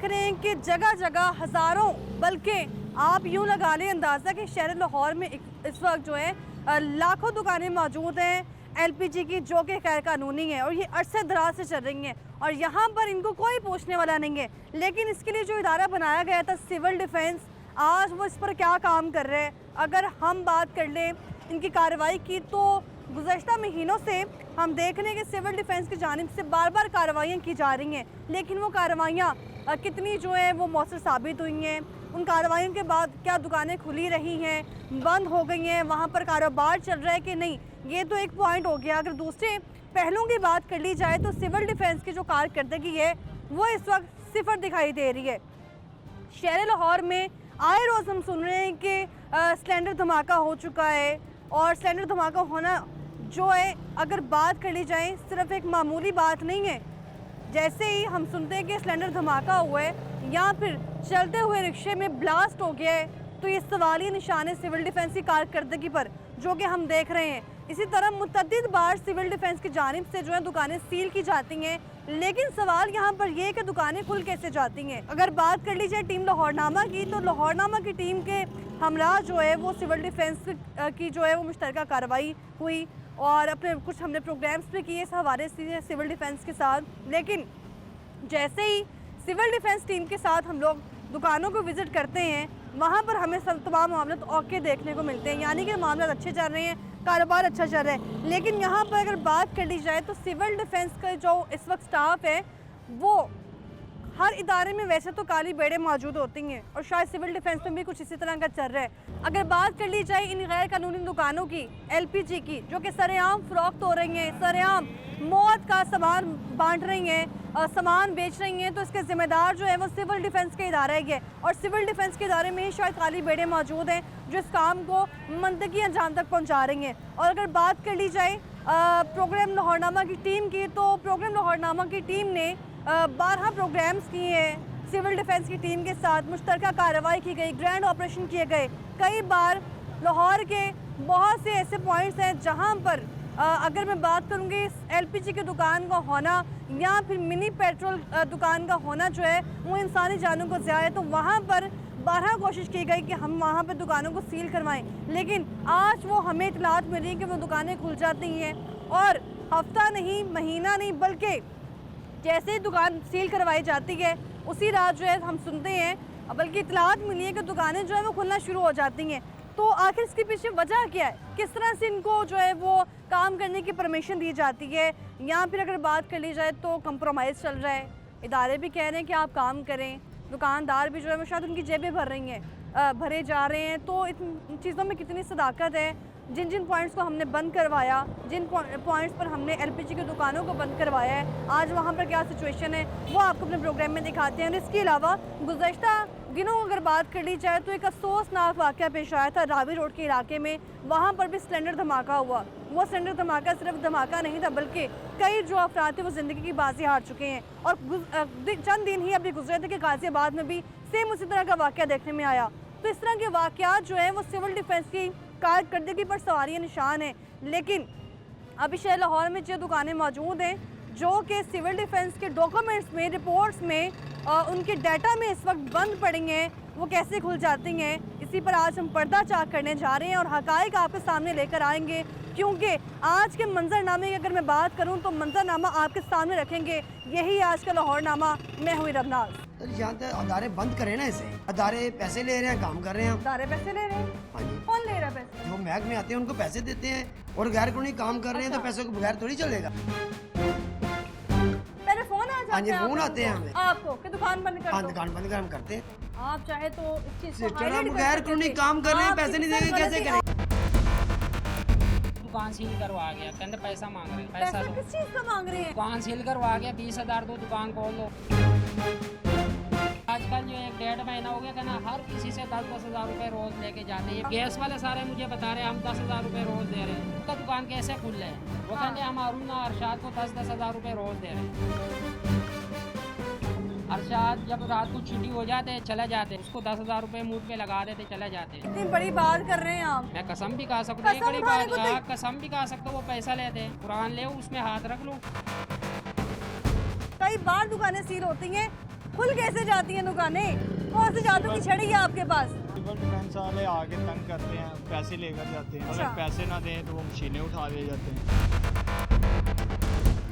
देख रहे हैं कि जगह जगह हज़ारों, बल्कि आप यूँ लगा लें अंदाज़ा कि शहर लाहौर में इस वक्त जो है लाखों दुकानें मौजूद हैं एलपीजी की, जो कि गैर कानूनी है और ये अरसे दराज से चल रही हैं और यहाँ पर इनको कोई पूछने वाला नहीं है। लेकिन इसके लिए जो इदारा बनाया गया था सिविल डिफेंस, आज वो इस पर क्या काम कर रहे हैं। अगर हम बात कर लें इनकी कार्रवाई की, तो गुज़श्ता महीनों से हम देख रहे हैं कि सिविल डिफेंस की जानिब से बार बार कार्रवाइयाँ की जा रही हैं, लेकिन वो कार्रवाइयाँ कितनी जो है वो मौसर साबित हुई हैं। उन कार्रवाइयों के बाद क्या दुकानें खुली रही हैं, बंद हो गई हैं, वहाँ पर कारोबार चल रहा है कि नहीं, ये तो एक पॉइंट हो गया। अगर दूसरे पहलुओं की बात कर ली जाए तो सिविल डिफेंस की जो कारकर्दगी है वो इस वक्त सिफर दिखाई दे रही है। शहर लाहौर में आए रोज़ हम सुन रहे हैं कि सिलेंडर धमाका हो चुका है और सिलेंडर धमाका होना जो है, अगर बात कर ली जाए, सिर्फ एक मामूली बात नहीं है। जैसे ही हम सुनते हैं कि सिलेंडर धमाका हुआ है या फिर चलते हुए रिक्शे में ब्लास्ट हो गया है, तो ये सवालिया निशान है सिविल डिफेंस की कारकर्दगी पर, जो कि हम देख रहे हैं। इसी तरह मुतअद्दिद बार सिविल डिफेंस की जानिब से जो है दुकानें सील की जाती हैं, लेकिन सवाल यहाँ पर यह है कि दुकानें खुल कैसे जाती हैं। अगर बात कर ली जाए टीम लाहौरनामा की, तो लाहौरनामा की टीम के हमरा जो है वो सिविल डिफेंस की जो है वो मुश्तरका कार्रवाई हुई और अपने कुछ हमने प्रोग्राम्स भी किए इस हवाले से सिविल डिफेंस के साथ। लेकिन जैसे ही सिविल डिफेंस टीम के साथ हम लोग दुकानों को विज़िट करते हैं, वहाँ पर हमें सब तमाम मामले ओके देखने को मिलते हैं, यानी कि मामले अच्छे चल रहे हैं, कारोबार अच्छा चल रहा है। लेकिन यहाँ पर अगर बात कर ली जाए तो सिविल डिफेंस का जो इस वक्त स्टाफ है, वो हर इदारे में वैसे तो काली बेड़े मौजूद होती हैं और शायद सिविल डिफेंस में भी कुछ इसी तरह का चल रहा है। अगर बात कर ली जाए इन गैर कानूनी दुकानों की, एलपीजी की, जो कि सरेआम फ़रोख्त हो रही हैं, सरेआम मौत का सामान बांट रही हैं, सामान बेच रही हैं, तो इसके ज़िम्मेदार जो है वो सिविल डिफेंस के इदारा ही है और सिविल डिफेंस के इदारे में ही शायद काली बेड़े मौजूद हैं जो इस काम को मंतकी अंजाम तक पहुँचा रही हैं। और अगर बात कर ली जाए प्रोग्राम लाहौरनामा की टीम की, तो प्रोग्राम लाहौरनामा की टीम ने 12 प्रोग्राम्स किए हैं सिविल डिफेंस की टीम के साथ, मुश्तरका कार्रवाई की गई, ग्रैंड ऑपरेशन किए गए। कई बार लाहौर के बहुत से ऐसे पॉइंट्स हैं जहां पर अगर मैं बात करूंगी एलपीजी की दुकान का होना या फिर मिनी पेट्रोल दुकान का होना जो है वो इंसानी जानों को ज़्यादा है, तो वहाँ पर 12 कोशिश की गई कि हम वहाँ पर दुकानों को सील करवाएं, लेकिन आज वो हमें इतलात मिल रही है कि वो दुकानें खुल जाती हैं और हफ्ता नहीं, महीना नहीं, बल्कि जैसे ही दुकान सील करवाई जाती है उसी रात जो है हम सुनते हैं, बल्कि इतलात मिली है कि दुकानें जो है वो खुलना शुरू हो जाती हैं। तो आखिर इसके पीछे वजह क्या है, किस तरह से इनको जो है वो काम करने की परमिशन दी जाती है, या फिर अगर बात कर ली जाए तो कंप्रोमाइज़ चल रहा है। इदारे भी कह रहे हैं कि आप काम करें, दुकानदार भी जो है वो शायद उनकी जेबें भर रही हैं, भरे जा रहे हैं। तो इन चीज़ों में कितनी सदाकत है। जिन जिन पॉइंट्स को हमने बंद करवाया, जिन पॉइंट्स पर हमने एलपीजी की दुकानों को बंद करवाया है, आज वहाँ पर क्या सिचुएशन है वो आपको अपने प्रोग्राम में दिखाते हैं। और इसके अलावा गुज़श्ता दिनों अगर बात कर ली जाए तो एक अफसोसनाक वाक़या पेश आया था रावी रोड के इलाके में, वहाँ पर भी सिलेंडर धमाका हुआ। वो सिलेंडर धमाका सिर्फ धमाका नहीं था, बल्कि कई जो अफराद थे वो ज़िंदगी की बाजी हार चुके हैं। और चंद दिन ही अभी गुजरे थे कि गाज़ियाबाद में भी सेम उसी तरह का वाक़या देखने में आया। तो इस तरह के वाक़यात जो हैं वो सिविल डिफेंस की कारकर्दगी पर सवालिया निशान है। लेकिन अभी शहर लाहौर में जो दुकानें मौजूद हैं जो कि सिविल डिफेंस के डॉक्यूमेंट्स में, रिपोर्ट्स में, उनके डाटा में इस वक्त बंद पड़ी हैं, वो कैसे खुल जाती हैं, इसी पर आज हम पर्दा चाक करने जा रहे हैं और हक़ाइक़ आपके सामने लेकर आएंगे। क्योंकि आज के मंजरनामे की अगर मैं बात करूं तो मंजरनामा आपके सामने रखेंगे, यही आज का लाहौरनामा। मैं हुई रबनाज। यहाँ तो अदारे बंद करें ना, इसे अदारे पैसे ले रहे हैं, काम कर रहे हैं। अदारे पैसे ले रहे हैं? हाँ जी। कौन ले रहा है पैसे? जो महक में आते हैं उनको पैसे देते हैं और गैर कानूनी काम कर रहे हैं तो पैसों के बगैर थोड़ी चलेगा। पहले फोन आ जाते हैं? फोन आते हैं हमें आपको कि दुकान बंद कर दो। दुकान बंद कर हम करते हैं। आप चाहे तो इस चीज़ को हम गैर कानूनी काम कर रहे हैं, पैसे नहीं देंगे कैसे करें। दुकान सील करवा गया, कहते पैसा मांग रहे हैं। पैसा किस चीज़ का मांग रहे हैं? दुकान सील करवा गया, 20,000 दो, दुकान खोल लो। आजकल जो 1-1.5 महीना हो गया, कहना हर किसी से 10-10 हज़ार रुपए रोज लेके जाते हैं। गैस वाले सारे मुझे बता रहे हैं हम 10,000 रुपए रोज दे रहे हैं, उनका दुकान कैसे खुल रहा है। वो कहते हम अरुण अरशाद को 10-10 हज़ार रुपए रोज दे रहे हैं। अरशाद जब रात को छुट्टी हो जाते चले जाते, उसको 10,000 रुपए मुंह पे लगा देते, चले जाते। इतनी बड़ी बात कर रहे हैं आप। मैं कसम भी खा सकता हूँ, बड़ी बात, कसम भी खा सकता हूँ। वो पैसा लेते हैं, कुरान ले उसमें हाथ रख लो। कई बार दुकानें सील होती हैं, खुल कैसे जाती हैं दुकानें? कौन से जादू की छड़ी है आपके पास? सिविल डिफेंस वाले आगे तंग करते हैं, पैसे लेकर जाते हैं। अच्छा। अगर पैसे ना दें तो वो मशीनें उठा ले जाते हैं।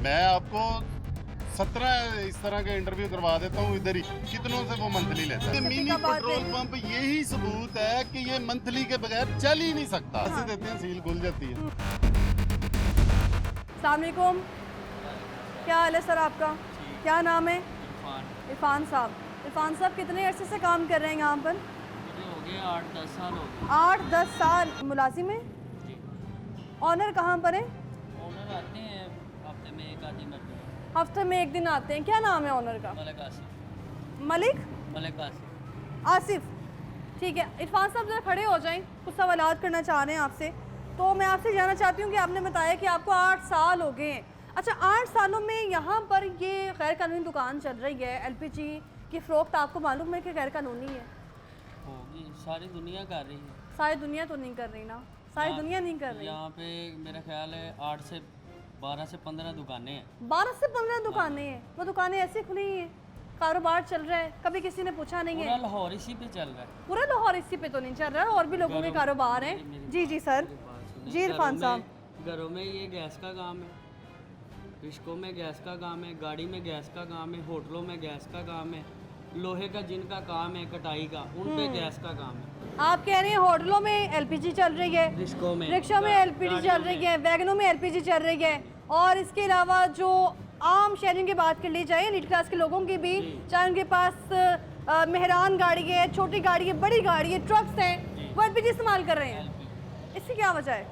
मैं आपको 17 इस तरह के इंटरव्यू करवा देता हूँ इधर ही, कितनों से वो मंथली लेता है। मिनी पेट्रोल पंप यही सबूत है कि ये मंथली के बगैर चल ही नहीं सकता। ऐसे देते हैं, सील खुल जाती है। अस्सलाम वालेकुम, क्या हाल है सर आपका? क्या नाम है? इरफान साहब। इरफान साहब कितने अरसे से काम कर रहे हैं यहाँ पर? हो गए 8-10 साल हो गए 8-10 साल। मुलाजिम है? जी। ऑनर कहाँ पर है? ओनर आते हैं हफ्ते में एक आधी मरतबा। हफ्ते में एक दिन आते हैं। क्या नाम है ऑनर का? मलिक आसिफ। मलिक मलिक आसिफ। आसिफ। ठीक है, इरफान साहब जरा खड़े हो जाएं, कुछ सवालात करना चाह रहे हैं आपसे। तो मैं आपसे जानना चाहती हूँ कि आपने बताया कि आपको 8 साल हो गए हैं। अच्छा, 8 सालों में यहाँ पर ये गैर कानूनी दुकान चल रही है, एलपीजी की फ़रोख्त, आपको मालूम है कि गैर कानूनी है? होगी, सारी दुनिया कर रही है। सारी दुनिया तो नहीं कर रही ना, सारी दुनिया नहीं कर रही। यहाँ पे मेरा ख्याल है 12 से 15 दुकानें हैं। 12 से 15 दुकानें हैं। वो दुकानें ऐसी खुली हैं, कारोबार चल रहा है, कभी किसी ने पूछा नहीं पूरा है? लाहौर इसी पे चल रहा है। पूरा लाहौर इसी पे तो नहीं चल रहा है, और भी लोगों के कारोबार हैं। जी जी सर। जी इरफान साहब। घरों में ये गैस का काम है, रिश्कों में गैस का काम है, गाड़ी में गैस का काम है, होटलों में गैस का काम है, लोहे का जिनका काम है कटाई का, उन पे गैस का काम है। आप कह रहे हैं होटलों में एलपीजी चल रही है, रिश्कों में, रिक्शों में एलपीजी चल रही है, वैगनों में एलपीजी चल रही है, और इसके अलावा जो आम शहरियों की बात कर ली जाए, मिडिल क्लास के लोगों की भी, चाहे उनके पास मेहरान गाड़ी है, छोटी गाड़ी है, बड़ी गाड़ी है, ट्रक्स हैं, वो एलपीजी इस्तेमाल कर रहे हैं। इसकी क्या वजह है?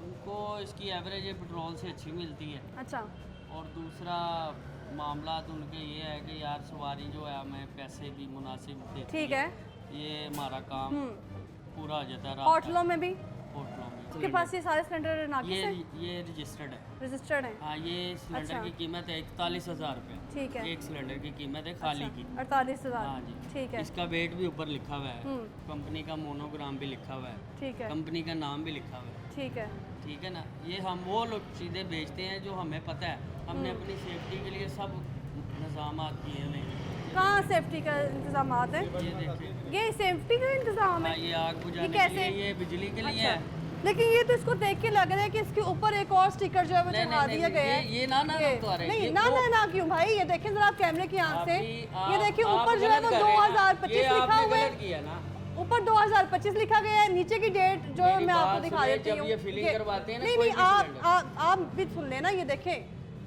उनको इसकी एवरेज पेट्रोल से अच्छी मिलती है, अच्छा। और दूसरा मामला तो उनके ये है कि यार सवारी जो है हमें पैसे भी मुनासिब देती ठीक है। ये हमारा काम पूरा हो जाता है। रात होटलों में भी होटलों में आपके पास ये सारे सिलेंडर नाकिस है, ये रजिस्टर्ड है। रजिस्टर्ड है? हाँ, ये सिलेंडर अच्छा। की कीमत है 41,000 रुपये। ठीक है। एक सिलेंडर की कीमत है खाली की। 48,000। हाँ जी। ठीक है। इसका वेट भी ऊपर लिखा हुआ है, कंपनी का मोनोग्राम भी लिखा हुआ है, ठीक है। कंपनी का नाम भी लिखा हुआ है। ठीक है। ठीक है ना, ये हम वो लोग चीज़ें बेचते हैं जो हमें पता है, हमने अपनी सेफ्टी के लिए सब निज़ाम किए हुए हैं। कहाँ सेफ्टी का इंतजाम है? ये देखिए, ये सेफ्टी का इंतजाम हाँ, है? ये आग बुझाने के कैसे? लिए, ये बिजली के लिए अच्छा। है। लेकिन ये तो इसको देख के लग रहा है कि इसके ऊपर एक और स्टिकर जो है वो नहीं, चढ़ा नहीं, दिया नहीं, गया है। ये ना तो आ रहे, नहीं ये ना वो- ना ना क्यों भाई, ये देखें जरा आप कैमरे की आंख से, ये देखिए आप ऊपर जो है वो गलत कर रहे हैं ना। 2025 ये लिखा आपने हुआ है। गलत किया ना। ऊपर 2025 लिखा गया है, नीचे की डेट जो मेरी मैं आपको बात दिखा सुनिए, देती जब हूँ। ये फिलिंग करवाते हैं ना नहीं कोई नहीं, भी सिलेंडर। आप भी सुन लेना, ये देखें,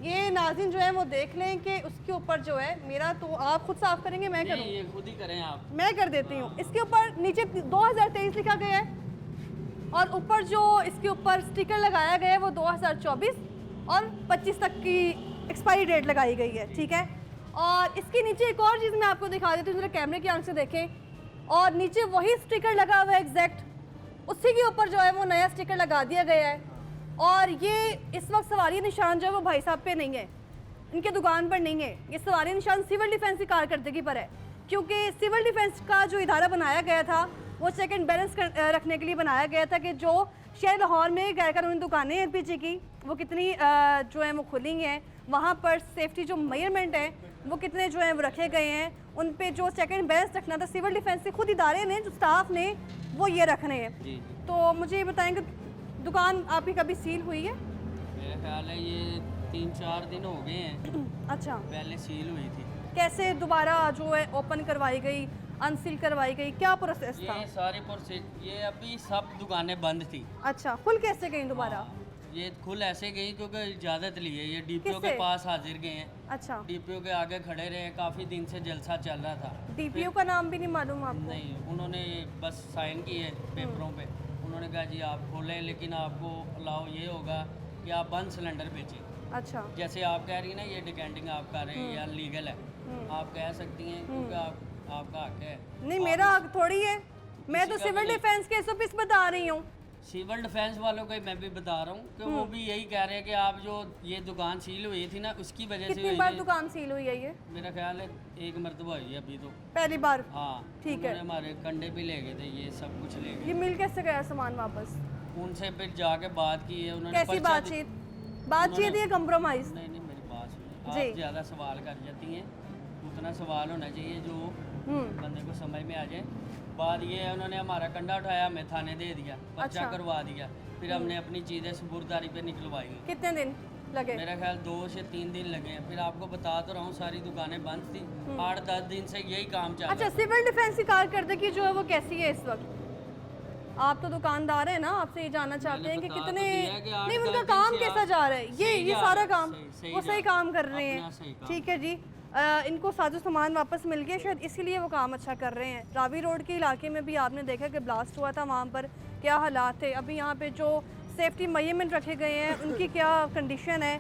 ये नाज़रीन जो है वो देख लें कि उसके ऊपर जो है मेरा, तो आप खुद साफ करेंगे मैं करूँ? नहीं, ये खुद ही करें आप। मैं कर देती हूँ। इसके ऊपर नीचे 2023 लिखा गया है, और ऊपर जो इसके ऊपर स्टिकर लगाया गया है वो 2024 और 25 तक की एक्सपायरी डेट लगाई गई है। ठीक है। और इसके नीचे एक और चीज़ मैं आपको दिखा देती हूँ, जरा कैमरे की आंख से देखें, और नीचे वही स्टिकर लगा हुआ है एग्जैक्ट, उसी के ऊपर जो है वो नया स्टिकर लगा दिया गया है। और ये इस वक्त सवारी निशान जो है वो भाई साहब पे नहीं है, इनके दुकान पर नहीं है। ये सवारी निशान सिविल डिफेंस की कारकर्दगी पर है, क्योंकि सिविल डिफेंस का जो इदारा बनाया गया था वो चेक एंड बैलेंस रखने के लिए बनाया गया था कि जो शहर लाहौर में गैर कानूनी दुकानें एलपीजी की वो कितनी जो है वो खुली हैं, वहाँ पर सेफ्टी जो मेजरमेंट है वो कितने जो है वो रखे गए हैं, उन पे जो चेक एंड बैलेंस रखना था सिविल डिफेंस के खुद इदारे ने, जो स्टाफ ने, वो ये रखने हैं। जी जी। तो मुझे ये बताएंगे दुकान आपकी कभी सील हुई है? मेरा ख्याल है ये 3-4 दिन हो गए हैं, अच्छा। पहले सील हुई थी। कैसे दोबारा जो है ओपन करवाई गई, अनसील करवाई गई, क्या प्रोसेस था? ये सारी प्रोसेस, ये अभी सब दुकानें बंद थी। अच्छा, खुल कैसे गई दोबारा? हाँ, ये खुल ऐसे गई क्योंकि इजाज़त ली है, ये डीपीओ के किससे? पास हाजिर गए हैं, अच्छा। डीपीओ के आगे खड़े रहे, काफ़ी दिन से जलसा चल रहा था। डीपीओ का नाम भी नहीं मालूम आपको? नहीं, उन्होंने बस साइन किए पेपरों पे, उन्होंने कहा जी आप खोलें, लेकिन आपको अलाउ ये होगा कि आप बंद सिलेंडर बेचें। अच्छा। जैसे आप कह रही हैं ना, ये डिकेंटिंग आप कर रहे हैं या लीगल है, आप कह सकती हैं क्योंकि आपका हक है। नहीं, मेरा हक थोड़ी है, मैं तो किसी का सिविल भी डिफेंस के एसओपीस बता रही हूँ। सिविल डिफेंस वालों को ही मैं भी बता रहा हूँ कि वो भी यही कह रहे हैं कि आप जो ये दुकान सील हुई थी ना, उसकी वजह से कितनी हुई बार है। दुकान सील हुई है ये? मेरा ख्याल है एक मरतबा हुई है अभी तो। पहली बार? हाँ, ठीक है। उन्होंने हमारे कंडे भी ले गए थे, ये सब कुछ ले ये गए। मिल कैसे गया सामान वापस? उनसे फिर जाके बात की है उन्होंने। कैसी पर्चा बातचीत? बातचीत या कंप्रोमाइज? नहीं नहीं, मेरी बात सुनिए, जी। आप ज़्यादा सवाल कर जाती हैं, उतना सवाल होना चाहिए जो हम्म, बंदे को समझ में आ जाए। बात ये है उन्होंने हमारा कंडा उठाया, हमें थाने दे दिया, पर्चा अच्छा। करवा दिया, फिर हमने अपनी चीज़ें सुपुर्दारी पे निकलवाई। कितने दिन लगे? मेरा ख्याल 2 से 3 दिन लगे हैं। फिर आपको बता तो रहा हूँ सारी दुकानें बंद थी, 8-10 दिन से यही काम चल अच्छा, रहा था। सिविल डिफेंस की कारकर्दगी जो है वो कैसी है इस वक्त? आप तो दुकानदार हैं ना, आपसे ये जानना चाहते हैं कि बता तो कितने दिया कि नहीं 8-10 उनका दिन काम से कैसा आप जा रहा है, ये सही जा सारा रहा है, काम सही वो जा सही रहा काम कर रहे अपना सही हैं। काम। ठीक है जी, इनको साजो सामान वापस मिल गया, शायद इसीलिए वो काम अच्छा कर रहे हैं। रावी रोड के इलाके में भी आपने देखा कि ब्लास्ट हुआ था, वहाँ पर क्या हालात थे। अभी यहाँ पे जो सेफ्टी मेजरमेंट रखे गए हैं उनकी क्या कंडीशन है,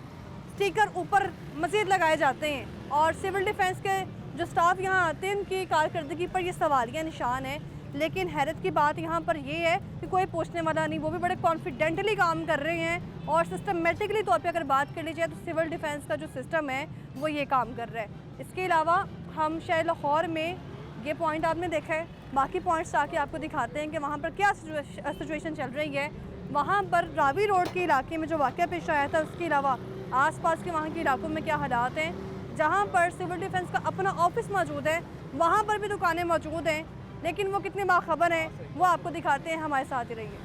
स्टिकर ऊपर मज़ीद लगाए जाते हैं। और सिविल डिफेंस के जो स्टाफ यहाँ आते हैं उनकी कारकर्दगी पर ये सवालिया निशान है। लेकिन हैरत की बात यहाँ पर ये है कि कोई पूछने वाला नहीं, वो भी बड़े कॉन्फिडेंटली काम कर रहे हैं। और सिस्टमेटिकली तौर पे अगर बात कर ली जाए तो सिविल डिफेंस का जो सिस्टम है वो ये काम कर रहा है। इसके अलावा हम शहर लाहौर में ये पॉइंट आपने देखा है, बाकी पॉइंट्स आके आपको दिखाते हैं कि वहाँ पर क्या सिचुएशन चल रही है। वहाँ पर रावी रोड के इलाके में जो वाक़या पेश आया था, उसके अलावा आसपास के वहाँ के इलाकों में क्या हालात हैं। जहाँ पर सिविल डिफेंस का अपना ऑफिस मौजूद है वहाँ पर भी दुकानें मौजूद हैं, लेकिन वो कितने बाखबर हैं वो आपको दिखाते हैं। हमारे साथ ही रहिए।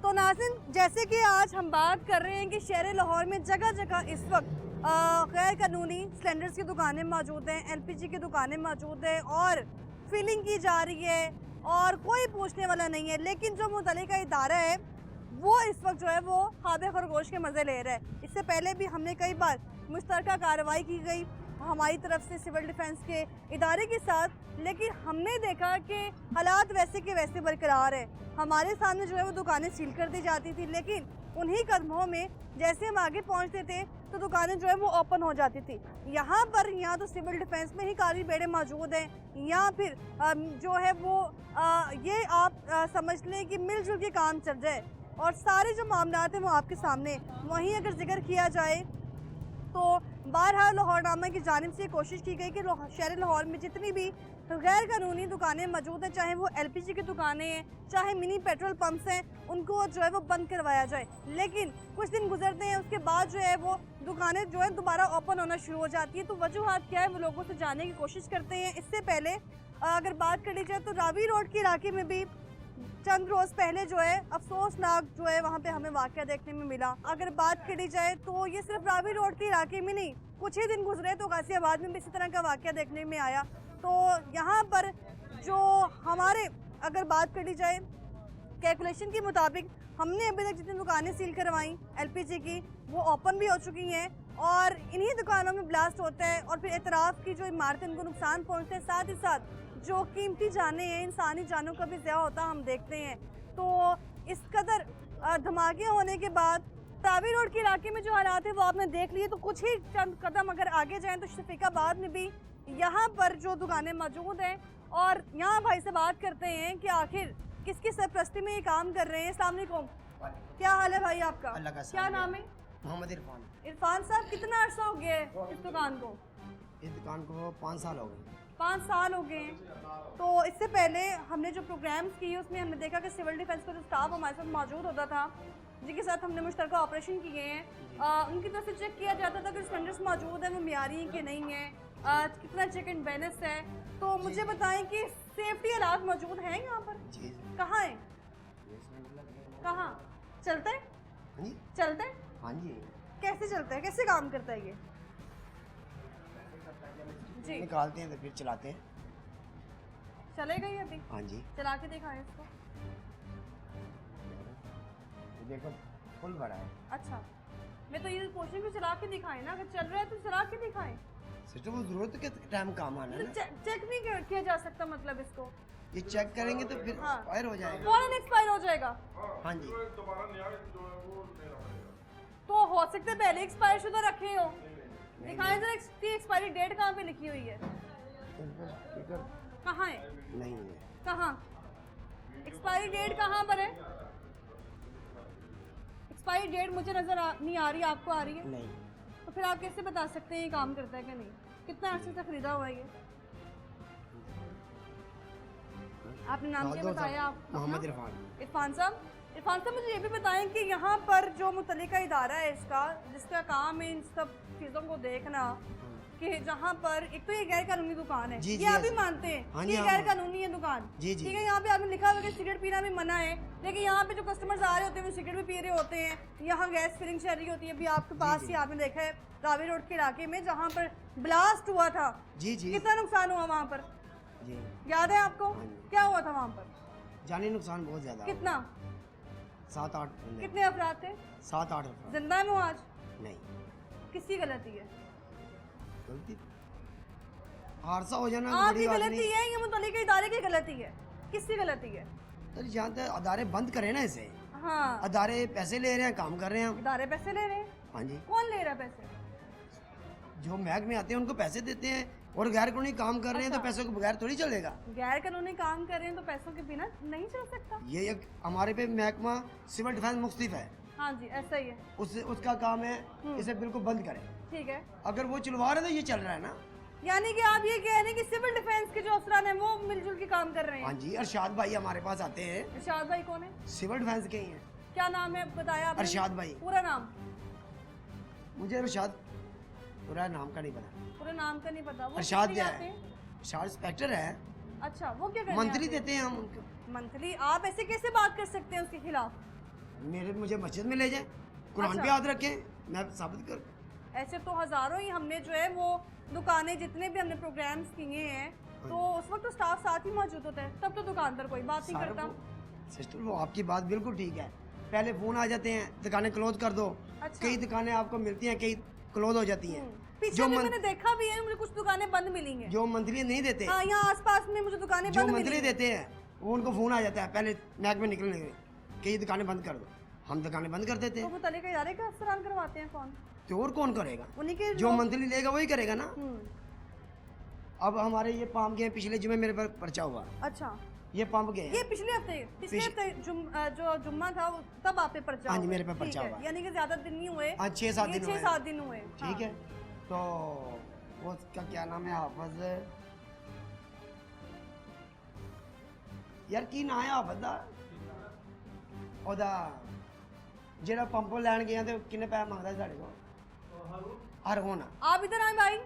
तो नाज़रीन, जैसे कि आज हम बात कर रहे हैं कि शहर लाहौर में जगह जगह इस वक्त गैर कानूनी सिलेंडर्स की दुकानें मौजूद हैं, एलपीजी की दुकानें मौजूद हैं और फिलिंग की जा रही है और कोई पूछने वाला नहीं है। लेकिन जो मुतल्लिका इदारा है वो इस वक्त जो है वो खाबे खरगोश के मज़े ले रहा है। इससे पहले भी हमने कई बार मुश्तरका कार्रवाई की गई हमारी तरफ से सिविल डिफेंस के इदारे के साथ, लेकिन हमने देखा कि हालात वैसे के वैसे बरकरार है। हमारे सामने जो है वो दुकानें सील कर दी जाती थी, लेकिन उन्हीं कदमों में जैसे हम आगे पहुंचते थे तो दुकानें जो है वो ओपन हो जाती थी। यहाँ तो सिविल डिफेंस में ही कारी बेड़े मौजूद हैं, या फिर जो है वो ये आप समझ लें कि मिलजुल के काम चल जाए और सारे जो मामलात हैं वो आपके सामने। वहीं अगर जिक्र किया जाए तो बहरहाल लाहौरनामा की जानिब से कोशिश की गई कि शहर लाहौर में जितनी भी गैर कानूनी दुकानें मौजूद हैं, चाहे वो एलपीजी की दुकानें हैं, चाहे मिनी पेट्रोल पंप्स हैं, उनको जो है वो बंद करवाया जाए। लेकिन कुछ दिन गुजरते हैं, उसके बाद जो है वो दुकानें जो है दोबारा ओपन होना शुरू हो जाती है। तो वजूहात क्या है वो लोगों से जानने की कोशिश करते हैं। इससे पहले अगर बात कर ली जाए तो रावी रोड के इलाके में भी चंद रोज़ पहले जो है अफसोसनाक जो है वहाँ पे हमें वाक़या देखने में मिला। अगर बात करी जाए तो ये सिर्फ रावी रोड के इलाके में नहीं, कुछ ही दिन गुजरे तो गाजियाबाद में भी इसी तरह का वाक़या देखने में आया। तो यहाँ पर जो हमारे अगर बात करी जाए कैलकुलेशन के मुताबिक हमने अभी तक जितनी दुकानें सील करवाई एलपीजी की वो ओपन भी हो चुकी हैं और इन्हीं दुकानों में ब्लास्ट होता है और फिर एतराफ़ की जो इमारतें उनको नुकसान पहुँचते हैं, साथ ही साथ जो कीमती जानें हैं, इंसानी जानों का भी ज़्यादा होता हम देखते हैं। तो इस कदर धमाके होने के बाद रावी रोड के इलाके में जो हालात है वो आपने देख लिए। तो कुछ ही चंद कदम अगर आगे जाएं तो शफीकाबाद में भी यहाँ पर जो दुकानें मौजूद हैं और यहाँ भाई से बात करते हैं कि आखिर किसकी सरपरस्ती में ये काम कर रहे हैं। अस्सलाम वालेकुम, क्या हाल है भाई आपका? अल्लाह का क्या नाम है? मोहम्मद इरफान। इरफान साहब, कितना अर्सा हो गया है इस दुकान को? इस दुकान को 5 साल हो गए। 5 साल हो गए हैं। तो इससे पहले हमने जो प्रोग्राम्स किए उसमें हमने देखा कि सिविल डिफेंस का जो स्टाफ हमारे साथ मौजूद होता था, जिनके साथ हमने मुश्तरका ऑपरेशन किए हैं, उनकी तरफ से चेक किया जाता था कि स्टैंडर्ड्स मौजूद हैं वो मियारी हैं कि नहीं है, कितना चेक एंड बैलेंस है। तो मुझे बताएं कि सेफ्टी हालात मौजूद हैं यहाँ पर? जी। कहाँ है? कहाँ चलता है? हाँ जी। चलता है? हाँ जी। कैसे चलता है, कैसे काम करता है ये? जी, निकालते हैं तो फिर चलाते हैं। चलेगा ये अभी? हाँ जी। चला के दिखाएं इसको। ये देखो फुल भरा है। अच्छा, मैं तो ये पूछ रही हूँ कि चला के दिखाएं ना, अगर चल रहा है तो चला के दिखाएं। सिस्टम को जरूरत के टाइम काम आना है तो ना। चेक नहीं किया जा सकता मतलब इसको? ये चेक करेंगे तो फिर हाँ। एक्सपायर हो जाएगा। फौरन एक्सपायर हो जाएगा? हाँ जी। तो हो सकता है पहले एक्सपायर शुदा रखे हो। दिखाएं जरा इसकी एक्सपायरी डेट कहाँ पे लिखी हुई है? कहाँ है? नहीं है। कहाँ एक्सपायरी डेट कहाँ पर है? एक्सपायरी डेट मुझे नजर नहीं आ रही, आपको आ रही है? नहीं। तो फिर आप कैसे बता सकते हैं ये काम करता है कि नहीं? कितना अर्से से खरीदा हुआ है ये? आपने नाम क्या बताया आप? मोहम्मद इरफान। इरफान साहब मुझे ये भी बताएं कि यहाँ पर जो मुतल्लिका इदारा है इसका, जिसका काम है इन सब चीज़ों को देखना, कि जहाँ पर एक तो ये गैर कानूनी दुकान है, जी, ये जी, आप भी ऐसे। मानते हैं हाँ कि जी, ये हाँ, गैर हाँ। कानूनी है दुकान, जी, जी। ठीक है। यहाँ पे आपने लिखा हुआ है कि सिगरेट पीना भी मना है, लेकिन यहाँ पे जो कस्टमर्स आ रहे होते हैं वो सिगरेट भी पी रहे होते हैं। यहाँ गैस फिलिंग चल रही होती है। अभी आपके पास ही आपने देखा है रावी रोड के इलाके में जहाँ पर ब्लास्ट हुआ था, जी जी कितना नुकसान हुआ वहाँ पर, जी। याद है आपको? हाँ जी। क्या हुआ था वहाँ पर? जानी नुकसान बहुत ज्यादा हुआ। कितना? 7-8 बंदे। कितने अफराद थे? 7-8 अफराद। जिंदा है वो आज? नहीं, किसकी गलती है? गलती हादसा हो जाना आपकी बड़ी बात गलती नहीं। है, ये मुतल्लिका इदारे की गलती है? किसकी गलती है? तो जहाँ तक अदारे बंद करें ना इसे, हाँ, अदारे पैसे ले रहे हैं, काम कर रहे हैं हम। इदारे पैसे ले रहे हैं। हाँ जी, कौन ले रहा है पैसे? जो महकमे आते हैं उनको पैसे देते हैं, और गैर कानूनी काम कर रहे हैं तो पैसों के बगैर थोड़ी चलेगा। गैर कानूनी काम कर रहे हैं तो पैसों के बिना नहीं चल सकता। ये एक हमारे पे महकमा सिविल डिफेंस मुख्तलिफ है, हाँ जी, ऐसा ही है। उसका काम है इसे बिल्कुल बंद करें। ठीक है, अगर वो चलवा रहे तो ये चल रहा है ना। यानी कि आप ये कह रहे हैं कि सिविल डिफेंस के जो अफसरान हैं वो मिलजुल के काम कर रहे हाँ हैं। जी, अरशाद भाई हमारे पास आते हैं, इरशाद भाई कौन है? सिविल डिफेंस के ही हैं। क्या नाम है बताया आपने? अरशाद भाई। पूरा नाम? मुझे अरशाद पूरा नाम का नहीं पता। पूरे नाम का नहीं पता। वो अरशाद किसके क्या आते है? हैं? अरशाद इंस्पेक्टर है, अच्छा, वो क्या करते मंथली देते हैं हम उनको। मंथली? आप ऐसे कैसे बात कर सकते हैं उसके खिलाफ? मुझे मस्जिद में ले जाए, कुरान अच्छा। पे याद रखें, मैं साबित कर। ऐसे तो हजारों ही हमने जो है वो दुकानें, जितने भी हमने प्रोग्राम्स किए हैं, तो उस वक्त तो स्टाफ साथ ही मौजूद होता है, तब तो दुकानदार कोई बात नहीं करता। सिस्टर वो आपकी बात बिल्कुल ठीक है, पहले फोन आ जाते हैं दुकानें क्लोज कर दो। अच्छा। कई दुकानें आपको मिलती हैं, कई क्लोज हो जाती हैं। पीछे जो भी मन- मैंने देखा भी है, मुझे कुछ दुकानें बंद मिली हैं। जो मंथली नहीं देते, हाँ, यहाँ आसपास में मुझे दुकानें जो बंद मिली मंथली हैं। देते हैं वो उनको फोन आ जाता है पहले नाक में निकलने के, कई दुकानें बंद कर दो, हम दुकानें बंद कर देते तो हैं। वो तले के इदारे का अफसरान करवाते हैं कौन? तो और कौन करेगा? उन्हीं के जो मंथली लेगा वही करेगा ना। हम्म, अब हमारे ये पंप गए, पिछले जुमे मेरे पर पर्चा हुआ, अच्छा, ये पंप गए ये पिछले हफ्ते जो जुम्मा था तब आप पे पर्चा हाँ जी, हुआ। मेरे पे ठीक पर्चा है, हुआ। यानी कि ज्यादा दिन नहीं हुए। हाँ, 6-7 दिन हुए। 6-7 दिन हुए। ठीक है, तो वो उसका क्या नाम है, हाफज यार की ना है हाफज दा ओदा जेड़ा पंप लैन गया ते किन्ने पैसे मांगदा है साडे को? हरगोन। आप इधर आए भाई,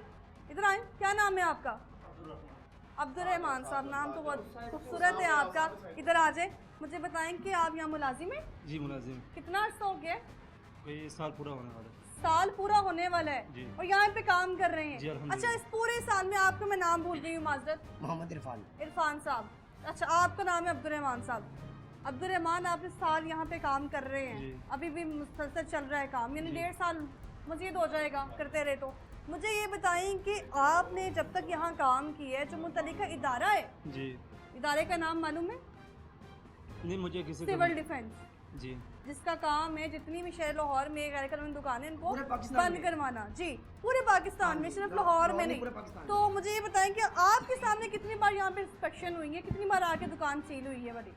इधर आए। क्या नाम है आपका? अब्दुल रहमान साहब, नाम तो बहुत खूबसूरत है आपका। इधर आ जाए, मुझे बताएं कि आप यहाँ मुलाजिम हैं? जी मुलाजिम, कितना अर्सा हो गया? कोई साल पूरा होने वाला है। साल पूरा होने वाला है जी। और यहाँ पे काम कर रहे जी, हैं। अल्हम्दुलिल्लाह। अच्छा, इस पूरे साल में आपको मैं नाम भूल गई हूँ, माजरत। मोहम्मद इरफान। इरफान साहब, अच्छा, आपका नाम है अब्दुल रहमान साहब। अब्दुल रहमान, आप इस साल यहाँ पे काम कर रहे हैं, जी। अभी भी मुसलसल चल रहा है काम, यानी 1.5 साल मजीद हो जाएगा करते रहे तो। मुझे ये बताएं कि आपने जब तक यहाँ काम किया है, जो मुतल्लिका इदारा है, जी इदारे का नाम मालूम है? नहीं, मुझे किसी को सिविल डिफेंस, जी जिसका काम है जितनी भी शहर लाहौर में गैर कानूनी दुकानें इनको पूरे पाकिस्तान बंद में। करवाना। जी, पूरे पाकिस्तान में, सिर्फ लाहौर में नहीं। पूरे पाकिस्तान में। तो मुझे ये बताएं कि आपके सामने कितनी बार यहाँ पे इंस्पेक्शन हुई है, कितनी बार आके दुकान सील हुई है बड़ी?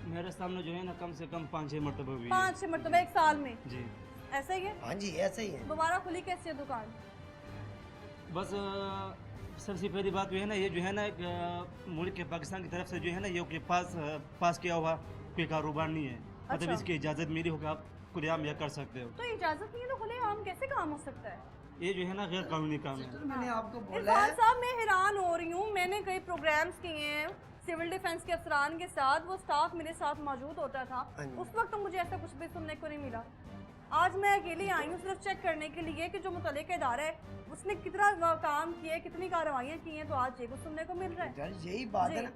मेरे सामने जो है ना कम से कम 5-6 मरतबा हुई है। 5-6 मरतबा एक साल में? जी, ऐसा ही है? हाँ जी, ऐसे ही है। दोबारा खुली कैसे है दुकान? बस सबसे पहली बात ये है ना, ये जो है ना मुल्क के पाकिस्तान की तरफ से जो है ना ये के पास किया हुआ कोई कारोबार नहीं है। मतलब अच्छा। इसकी इजाज़त मिली हो कि आप खुलेआम यह कर सकते हो। तो इजाजत नहीं है तो खुलेआम कैसे काम हो सकता है? ये जो है ना गैर कानूनी काम है। मैंने आपको बोला इरफान है, साहब, मैं हैरान हो रही हूँ। मैंने कई प्रोग्राम्स किए हैं सिविल डिफेंस के अफसरान के साथ, वो स्टाफ मेरे साथ मौजूद होता था, हाँ जी। उस वक्त तो मुझे ऐसा कुछ भी सुनने को नहीं मिला। आज मैं अकेली आई हूँ सिर्फ चेक करने के लिए कि जो मुतल्लिका इदारा है उसने कितना काम किया है, कितनी कार्रवाइयाँ की हैं, तो आज ये कुछ सुनने को मिल रहा है। यार यही बात है ना,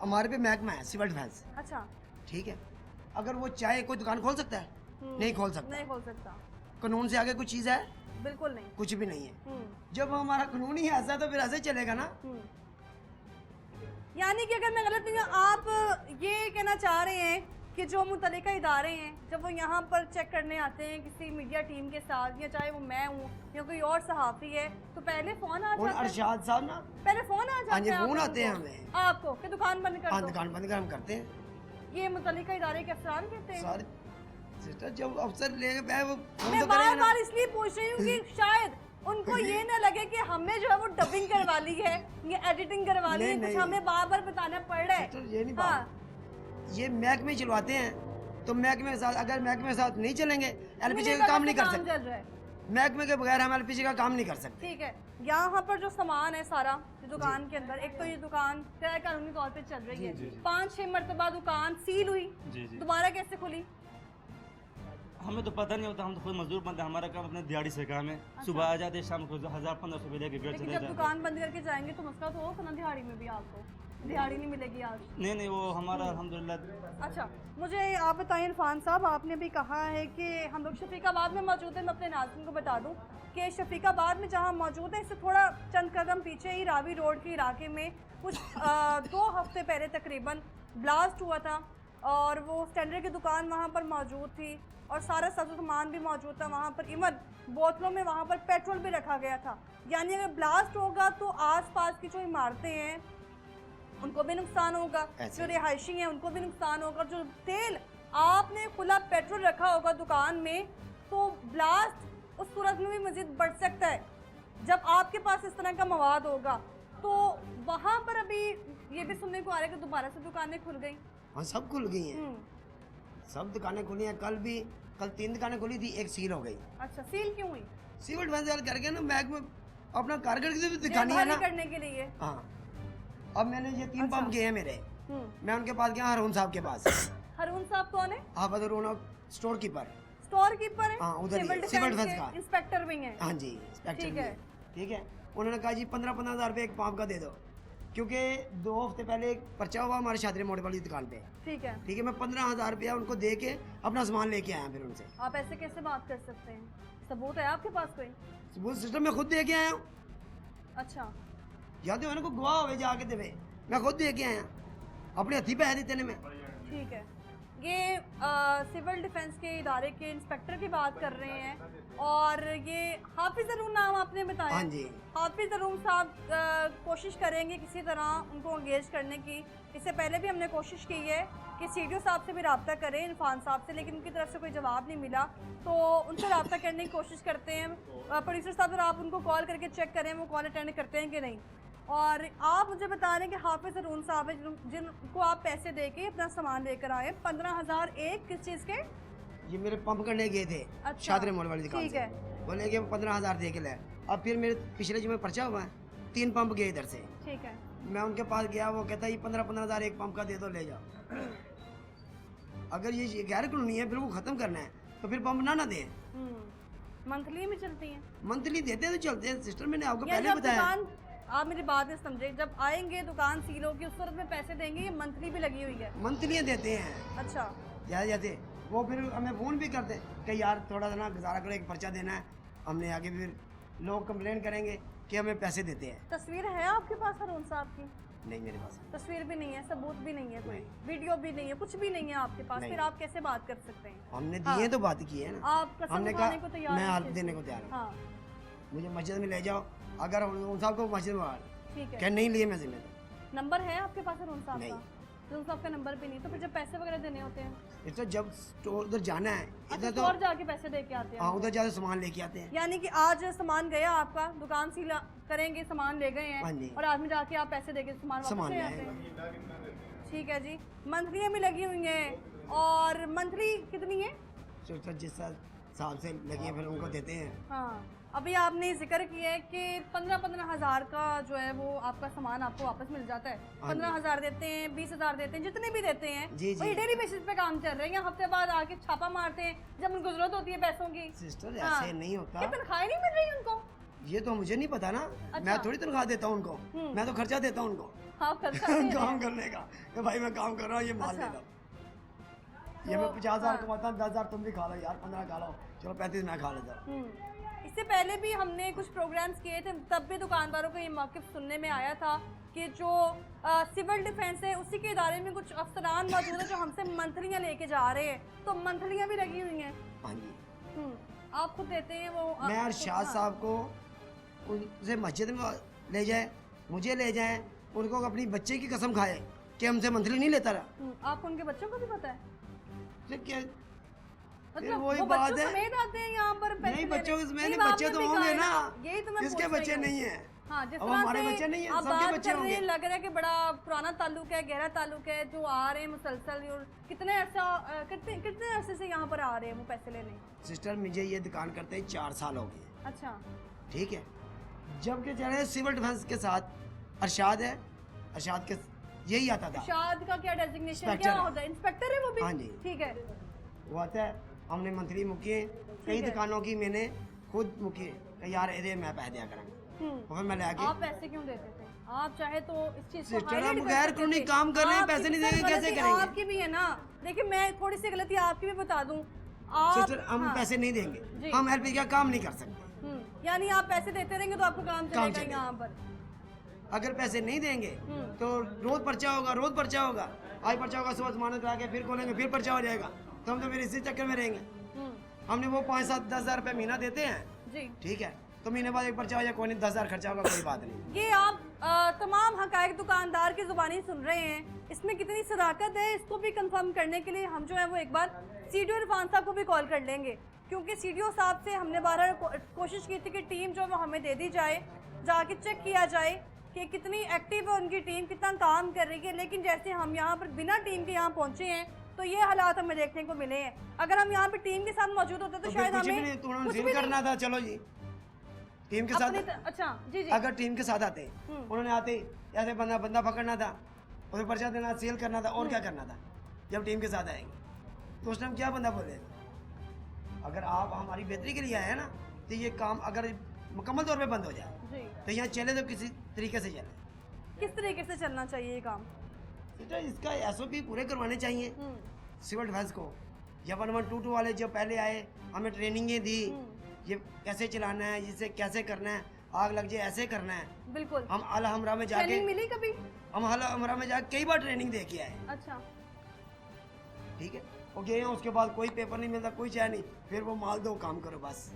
हमारे पे महकमा है सिविल डिफेंस, अच्छा, ठीक है। अगर वो चाहे कोई दुकान खोल सकता है? नहीं खोल सकता। नहीं खोल सकता, कानून से आगे कुछ चीज़ है? बिल्कुल नहीं। कुछ भी नहीं है। जब हमारा कानून ही ऐसा है तो फिर ऐसे ही चलेगा ना। यानी कि अगर मैं गलत नहीं हूँ, आप ये कहना चाह रहे हैं कि जो मुतल्लिका इदारे हैं जब वो यहाँ पर चेक करने आते हैं किसी मीडिया टीम के साथ, या चाहे वो मैं हूँ या कोई और सहाफ़ी है, तो पहले फ़ोन आ और जाता है? अरशाद साहब ना, पहले फ़ोन आ जाता हाँ जी, है? फ़ोन आप आते हैं लोगों को? हमें। आपको कि दुकान बंद कर हाँ, दो? दुकान बंद कर हम करते हैं। ये मुतल्लिका इदारे के अफसरान कहते हैं? सर सिस्टर, जब अफसर लेके वो फोन मैं तो बार करेगा ना। बार इसलिए पूछ रही हूँ कि शायद उनको ये ना लगे कि हमने जो है वो डबिंग करवा ली है या एडिटिंग करवा ली है, नहीं, कुछ नहीं। हमें बार बार बताना पड़ रहा सिस्टर, है। ये नहीं हाँ, बात। ये महकमे चलवाते हैं तो महकमे के साथ, अगर महकमे के साथ नहीं चलेंगे एलपीजी मिलेगा का काम कैसे नहीं कर काम सकते। चल रहा है। महकमे के बगैर हम एलपीजी का काम नहीं कर सकते। ठीक है, यहाँ पर जो सामान है सारा जो दुकान के अंदर, एक तो ये दुकान गैर कानूनी तौर पे चल रही है, 5-6 मरतबा दुकान सील हुई, जी जी दोबारा कैसे खुली? हमें तो पता नहीं होता, हम तो खुद मजदूर बनते हैं, हमारा काम अपने दिहाड़ी से काम है। सुबह आ जाते हैं, शाम को 1000-1500 लेके घर लेकिन चले जब जाते हैं। दुकान बंद करके जाएंगे तो मसला तो होगा ना दिहाड़ी में भी, आपको दिहाड़ी नहीं मिलेगी आज। नहीं वो हमारा अल्हम्दुलिल्लाह। अच्छा, मुझे आप बताएं इरफान साहब, आपने भी कहा है कि हम लोग शफीकाबाद में मौजूद हैं। मैं अपने नाज़रीन को बता दूं कि शफीकाबाद में जहां मौजूद है, इससे थोड़ा चंद कदम पीछे ही रावी रोड के इलाके में कुछ 2 हफ्ते पहले तकरीबन ब्लास्ट हुआ था और वो स्टैंडर्ड की दुकान वहाँ पर मौजूद थी और सारा सामान भी मौजूद था वहाँ पर, इवन बोतलों में वहाँ पर पेट्रोल भी रखा गया था। यानी अगर ब्लास्ट होगा तो आसपास की जो इमारतें हैं उनको भी नुकसान होगा, जो रिहायशी हैं उनको भी नुकसान होगा। जो तेल आपने खुला पेट्रोल रखा होगा दुकान में तो ब्लास्ट उस सूरत में भी मज़ीद बढ़ सकता है। जब आपके पास इस तरह का मवाद होगा तो वहाँ पर अभी ये भी सुनने को आ रहा है कि दोबारा से दुकानें खुल गई। हाँ, सब खुल गई हैं, सब दुकानें खुली हैं। कल 3 दुकानें खुली थी, एक सील हो गई। अच्छा, सील क्यों हुई? सिविल डिफेंस करके ना महकमे अपना कारगर की भी दिखानी है ना। करने के लिए। हाँ, अब मैंने ये 3 पंप गए हैं मेरे, हम्म। मैं उनके पास गया हरून साहब के पास। हरून साहब कौन है? आप अरून स्टोर कीपर। स्टोर कीपर है? हाँ, उधर ही है, सिविल सिविल डिफेंस डिफेंस के का। इंस्पेक्टर भी हैं। हाँ जी, इंस्पेक्टर ठीक भी है। है। ठीक है, उन्होंने कहा जी 15-15 हज़ार रुपये एक पंप का दे दो, क्योंकि 2 हफ्ते पहले एक पर्चा हुआ हमारे शादरी मोड़ वाली दुकान पे। ठीक है, ठीक है, मैं 15,000 रुपया उनको दे के अपना सामान लेके आया फिर उनसे। आप ऐसे कैसे बात कर सकते हैं? सबूत है आपके पास कोई? वो सिस्टम में खुद दे के आया हूँ, अच्छा, या तो उनको गवाह हो जाके देवे, मैं खुद दे के आया अपने हथी पैसे देते में। ठीक है। ये सिविल डिफेंस के इदारे के इंस्पेक्टर की बात कर रहे हैं और ये हाफिज अरून नाम आपने बताया। हाँ जी। हाफिज अरून साहब कोशिश करेंगे किसी तरह उनको एंगेज करने की। इससे पहले भी हमने कोशिश की है कि सीडीओ साहब से भी रब्ता करें, इरफान साहब से, लेकिन उनकी तरफ से कोई जवाब नहीं मिला तो उनसे रब्ता करने की कोशिश करते हैं। प्रोड्यूसर साहब अगर आप उनको कॉल करके चेक करें वो कॉल अटेंड करते हैं कि नहीं। और आप मुझे बता रहे हैं कि हाफिज अरून साहब है जिनको आप पैसे दे के अपना सामान लेकर आए। 15,000 एक किस चीज़ के? ये मेरे पंप करने गए थे अच्छा, शादरी मोड़ वाली दुकान ठीक से, है। बोले कि 15,000 दे के लाए। अब फिर मेरे पिछले जुम्मे पर्चा हुआ है, 3 पंप गए इधर से। ठीक है, मैं उनके पास गया, वो कहता है 15-15 हज़ार एक पंप का दे दो, ले जाओ। अगर ये गैर कानूनी है फिर वो ख़त्म करना है तो फिर पंप ना दें। मंथली में चलती हैं मंथली देते हैं तो चलते हैं सिस्टर, मैंने आपको या पहले जब बताया। दुकान, आप मेरी बात नहीं समझे, जब आएंगे दुकान सील होगी उस सूरत में पैसे देंगे, ये मंथली भी लगी हुई है? मंथली देते हैं अच्छा, ज़्यादा जाते, वो फिर हमें फ़ोन भी करते हैं कि यार थोड़ा सा ना गुजारा करो, एक पर्चा देना है हमने, आगे फिर लोग कंप्लेन करेंगे कि हमें पैसे देते हैं। तस्वीर है आपके पास हरून साहब की? नहीं, मेरे पास तस्वीर भी नहीं है, सबूत भी नहीं है, कोई नहीं। वीडियो भी नहीं है, कुछ भी नहीं है आपके पास, नहीं। फिर आप कैसे बात कर सकते हैं? हमने हाँ। दिए तो बात की है ना। आप कसम हमने खाने कहा को तैयार मैं हैं हाथ इस देने चीज़ को तैयार हूँ, हाँ, मुझे मस्जिद में ले जाओ। अगर उन साहब को मस्जिद में ठीक है। क्या नहीं लिए मैं जिम्मेदार। नंबर है आपके पास हरून साहब नहीं। का? हरून साहब का नंबर भी नहीं, तो फिर जब पैसे वगैरह देने होते हैं? इस तो जब स्टोर उधर जाना है अच्छा, इधर तो स्टोर जाके पैसे दे के आते हाँ, हैं? उधर जाके सामान लेके आते हैं। यानी कि आज सामान गया आपका, दुकान सील करेंगे, सामान ले गए हाँ जी। हैं और आज में जाके आप पैसे देके सामान वापस सामान ले ले आते आएंगे। हैं। ठीक है जी, मंथलियाँ भी लगी हुई हैं और मंथली कितनी है? तो जिस साल से लगी है फिर उनको देते हैं। हाँ, अभी आपने जिक्र किया है कि 15-15 हज़ार का जो है वो आपका सामान आपको वापस मिल जाता है। हाँ जी। 15,000 देते हैं, 20,000 देते हैं, जितने भी देते हैं जी, जी। वही डेली बेसिस पे काम चल रहे हैं, या हफ्ते बाद आके छापा मारते हैं जब उनको जरूरत होती है पैसों की। सिस्टर हाँ। ऐसे नहीं होता, क्या तनख्वाहें नहीं मिल रही उनको? ये तो मुझे नहीं पता ना। अच्छा। मैं थोड़ी तनख्वाह देता हूँ उनको, मैं तो खर्चा देता हूँ उनको आप खर्चा दे रहे हैं। काम करने का कि भाई मैं काम कर रहा हूँ, ये माल अच्छा। ले लो। ये मैं 50,000 हाँ। कमाता हूँ, 10,000 तुम भी खा लो यार, 15 खा लो, चलो 35 मैं खा लेता हूँ। इससे पहले भी हमने कुछ प्रोग्राम्स किए थे, तब भी दुकानदारों को ये मौक़िफ़ सुनने में आया था कि जो सिविल डिफेंस है उसी के इदारे में कुछ अफसरान मौजूद है जो हमसे मंथलियाँ लेके जा रहे हैं, तो मंथलियाँ भी लगी हुई हैं। हाँ जी, आप खुद देते हैं वो? मैं अरशाद साहब को उनसे मस्जिद में ले जाए, मुझे ले जाए, उनको अपनी बच्चे की कसम खाए कि हमसे मंथली नहीं लेता रहा। आपको उनके बच्चों को भी पता है? फिर क्या मतलब वही वो बात बच्चों है। समेत आते हैं यहाँ पर पैसे नहीं लेने? बच्चों के समेत नहीं, नहीं, बच्चे आपने तो भी होंगे कहा ना, है यही तो मैं किसके पूछ रही बच्चे हूँ। नहीं है। हाँ, जिस अब तरह हमारे से बच्चे नहीं है, आप सबके बात बच्चे कर रहे हैं, होंगे। लग रहा है कि बड़ा पुराना ताल्लुक है, गहरा ताल्लुक है, जो आ रहे हैं मुसलसल। और कितने कितने अरसे से यहाँ पर आ रहे हैं वो पैसे लेने? सिस्टर मुझे ये दुकान करते हैं 4 साल हो गए, अच्छा, ठीक है। जब के चले सिविल डिफेंस के साथ अरशाद है, अरशाद के यही आता था, शाद का क्या डेजिग्नेशन इंस्पेक्टर क्या है। होता है? इंस्पेक्टर है वो भी? हाँ जी। ठीक है। वो आता है, हमने मंथली मुकिए कई है। दुकानों की मैंने खुद मुकिए कि यार ये मैं पैसे दिया करेंगे, और फिर मैं लेके आप पैसे क्यों देते थे? आप चाहे तो इस चीज को सिस्टर, highlight हम कर गैर सकते कानूनी थे। काम कर रहे हैं, आपकी पैसे नहीं भी देंगे, सर कैसे गलती करेंगे? आपकी भी है ना। देखिए मैं थोड़ी सी गलती आपकी भी बता दूं। आप सिस्टर हम हाँ, पैसे नहीं देंगे, जी। हम एलपी का काम नहीं कर सकते। यानी आप पैसे देते रहेंगे तो आपको काम चलेगा चलेगा। यहाँ पर। अगर पैसे नहीं देंगे तो रोज पर्चा होगा, रोज पर्चा होगा, आज पर्चा होगा, सुबह जमानत करा के फिर खोलेंगे, फिर पर्चा हो जाएगा, तो हम तो फिर इसी चक्कर में रहेंगे। हमने वो 5-7-10 हज़ार रुपये महीना देते हैं, जी, ठीक है, तो महीने बाद एक पर्चा हो जाए, कोई नहीं, 10 हज़ार खर्चा होगा, कोई बात नहीं। ये आप तमाम हकायक दुकानदार की जुबानी सुन रहे हैं। इसमें कितनी सदाकत है इसको भी कंफर्म करने के लिए हम जो है वो एक बार सीडीओ इरफान साहब को भी कॉल कर लेंगे, क्योंकि सीडीओ साहब से हमने 12 कोशिश की थी कि टीम जो है वो हमें दे दी जाए, जाके चेक किया जाए कि कितनी एक्टिव है उनकी टीम, कितना काम कर रही है। लेकिन जैसे हम यहाँ पर बिना टीम के यहाँ पहुँचे हैं तो ये हालात हमें देखने को मिले हैं। अगर हम यहाँ पे टीम के साथ मौजूद होते तो तो शायद फिर कुछ भी हमें नहीं, तो उन्होंने कुछ सील भी करना था, चलो जी टीम के अपनी साथ। अच्छा, जी जी, अगर टीम के साथ आते उन्होंने आते ही ऐसे बंदा पकड़ना था, उसे पर्चा देना, सील करना था, और क्या करना था। जब टीम के साथ आएंगे तो उस टाइम क्या बंदा बोलेगा? अगर आप हमारी बेहतरी के लिए आए हैं ना, तो ये काम अगर मुकम्मल तौर पे बंद हो जाए जी। तो यहाँ चले तो किसी तरीके से चले। किस तरीके से चलना चाहिए ये काम? बेटा इसका एसओपी पूरे करवाने चाहिए सिविल डिफेंस को, या 1122 वाले जो पहले आए हमें ट्रेनिंगें दी, ये कैसे चलाना है, इसे कैसे करना है, आग लग जाए ऐसे करना है। बिल्कुल। हम अल हमरा में जाके ट्रेनिंग मिली कभी? हम अल हमरा में जाके कई बार ट्रेनिंग दे के आए, अच्छा, ठीक है, वो गए हैं, उसके बाद कोई पेपर नहीं मिलता, कोई चाय नहीं, फिर वो माल दो काम करो बस।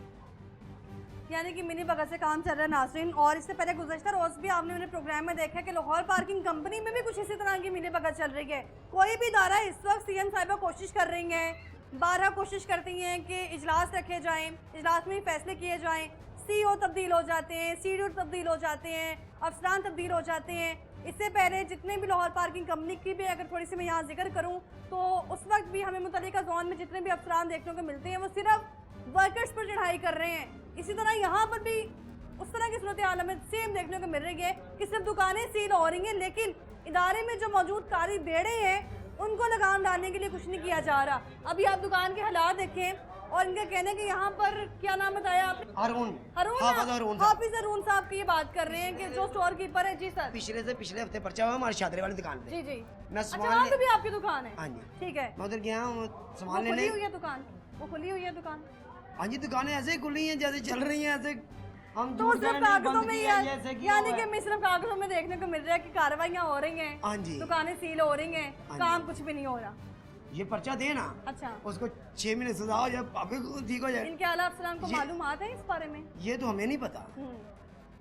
यानी कि मिनी बगल से काम चल रहा है नाज़रीन। और इससे पहले गुज़श्ता रोज़ भी आपने मेरे प्रोग्राम में देखा कि लाहौर पार्किंग कंपनी में भी कुछ इसी तरह की मिनी बगल चल रही है। कोई भी इदारा इस वक्त सीएम साहिबा कोशिश कर रही हैं, 12 कोशिश करती हैं कि इजलास रखे जाएं, इजलास में ही फैसले किए जाएं, सीईओ तब्दील हो जाते हैं, सीडीओ तब्दील हो जाते हैं, अफसरान तब्दील हो जाते हैं। इससे पहले जितने भी लाहौर पार्किंग कंपनी की भी अगर थोड़ी सी मैं यहाँ जिक्र करूँ तो उस वक्त भी हमें मुतल्लिका जोन में जितने भी अफसरान देखने को मिलते हैं वो सिर्फ वर्कर्स पर चढ़ाई कर रहे हैं। इसी तरह यहाँ पर भी उस तरह की सूरत हाल हमें सेम देखने को मिल रही है कि सिर्फ दुकानें सील हो रही हैं, लेकिन इदारे में जो मौजूद कारी बेड़े हैं उनको लगाम डालने के लिए कुछ नहीं किया जा रहा। अभी आप दुकान के हालात देखें और इनका कहना है कि यहाँ पर क्या नाम बताया आपने? हारून हाफिज साहब। हाफिज अरून साहब की ये बात कर रहे हैं कि जो स्टोर कीपर है। जी सर, पिछले से पिछले हफ्ते पर्चा हुआ हमारे शादरे वाली दुकान पे। जी जी। मैं अच्छा, सामान वहाँ ले- पे भी आपकी दुकान है? हाँ जी, ठीक है। मैं उधर गया हूँ वो सामान खुली लेने। हुई है दुकान? वो खुली हुई है दुकान? हाँ जी, दुकानें ऐसे ही खुली हैं जैसे चल रही हैं, ऐसे हम तो झूठ सिर्फ कह रहे हैं, कागजों बंद में किया है, ऐसे किया यानी हुआ कि है। मैं सिर्फ कागजों में देखने को मिल रहा है कि कार्रवाइयाँ हो रही हैं, हाँ जी, दुकानें सील हो रही हैं, हाँ काम जी। कुछ भी नहीं हो रहा। ये पर्चा दे ना, अच्छा, उसको 6 महीने सजा हो जाए, आपके ठीक हो जाए। इनके आला अफसरान को ये- मालूमात है इस बारे में? ये तो हमें नहीं पता,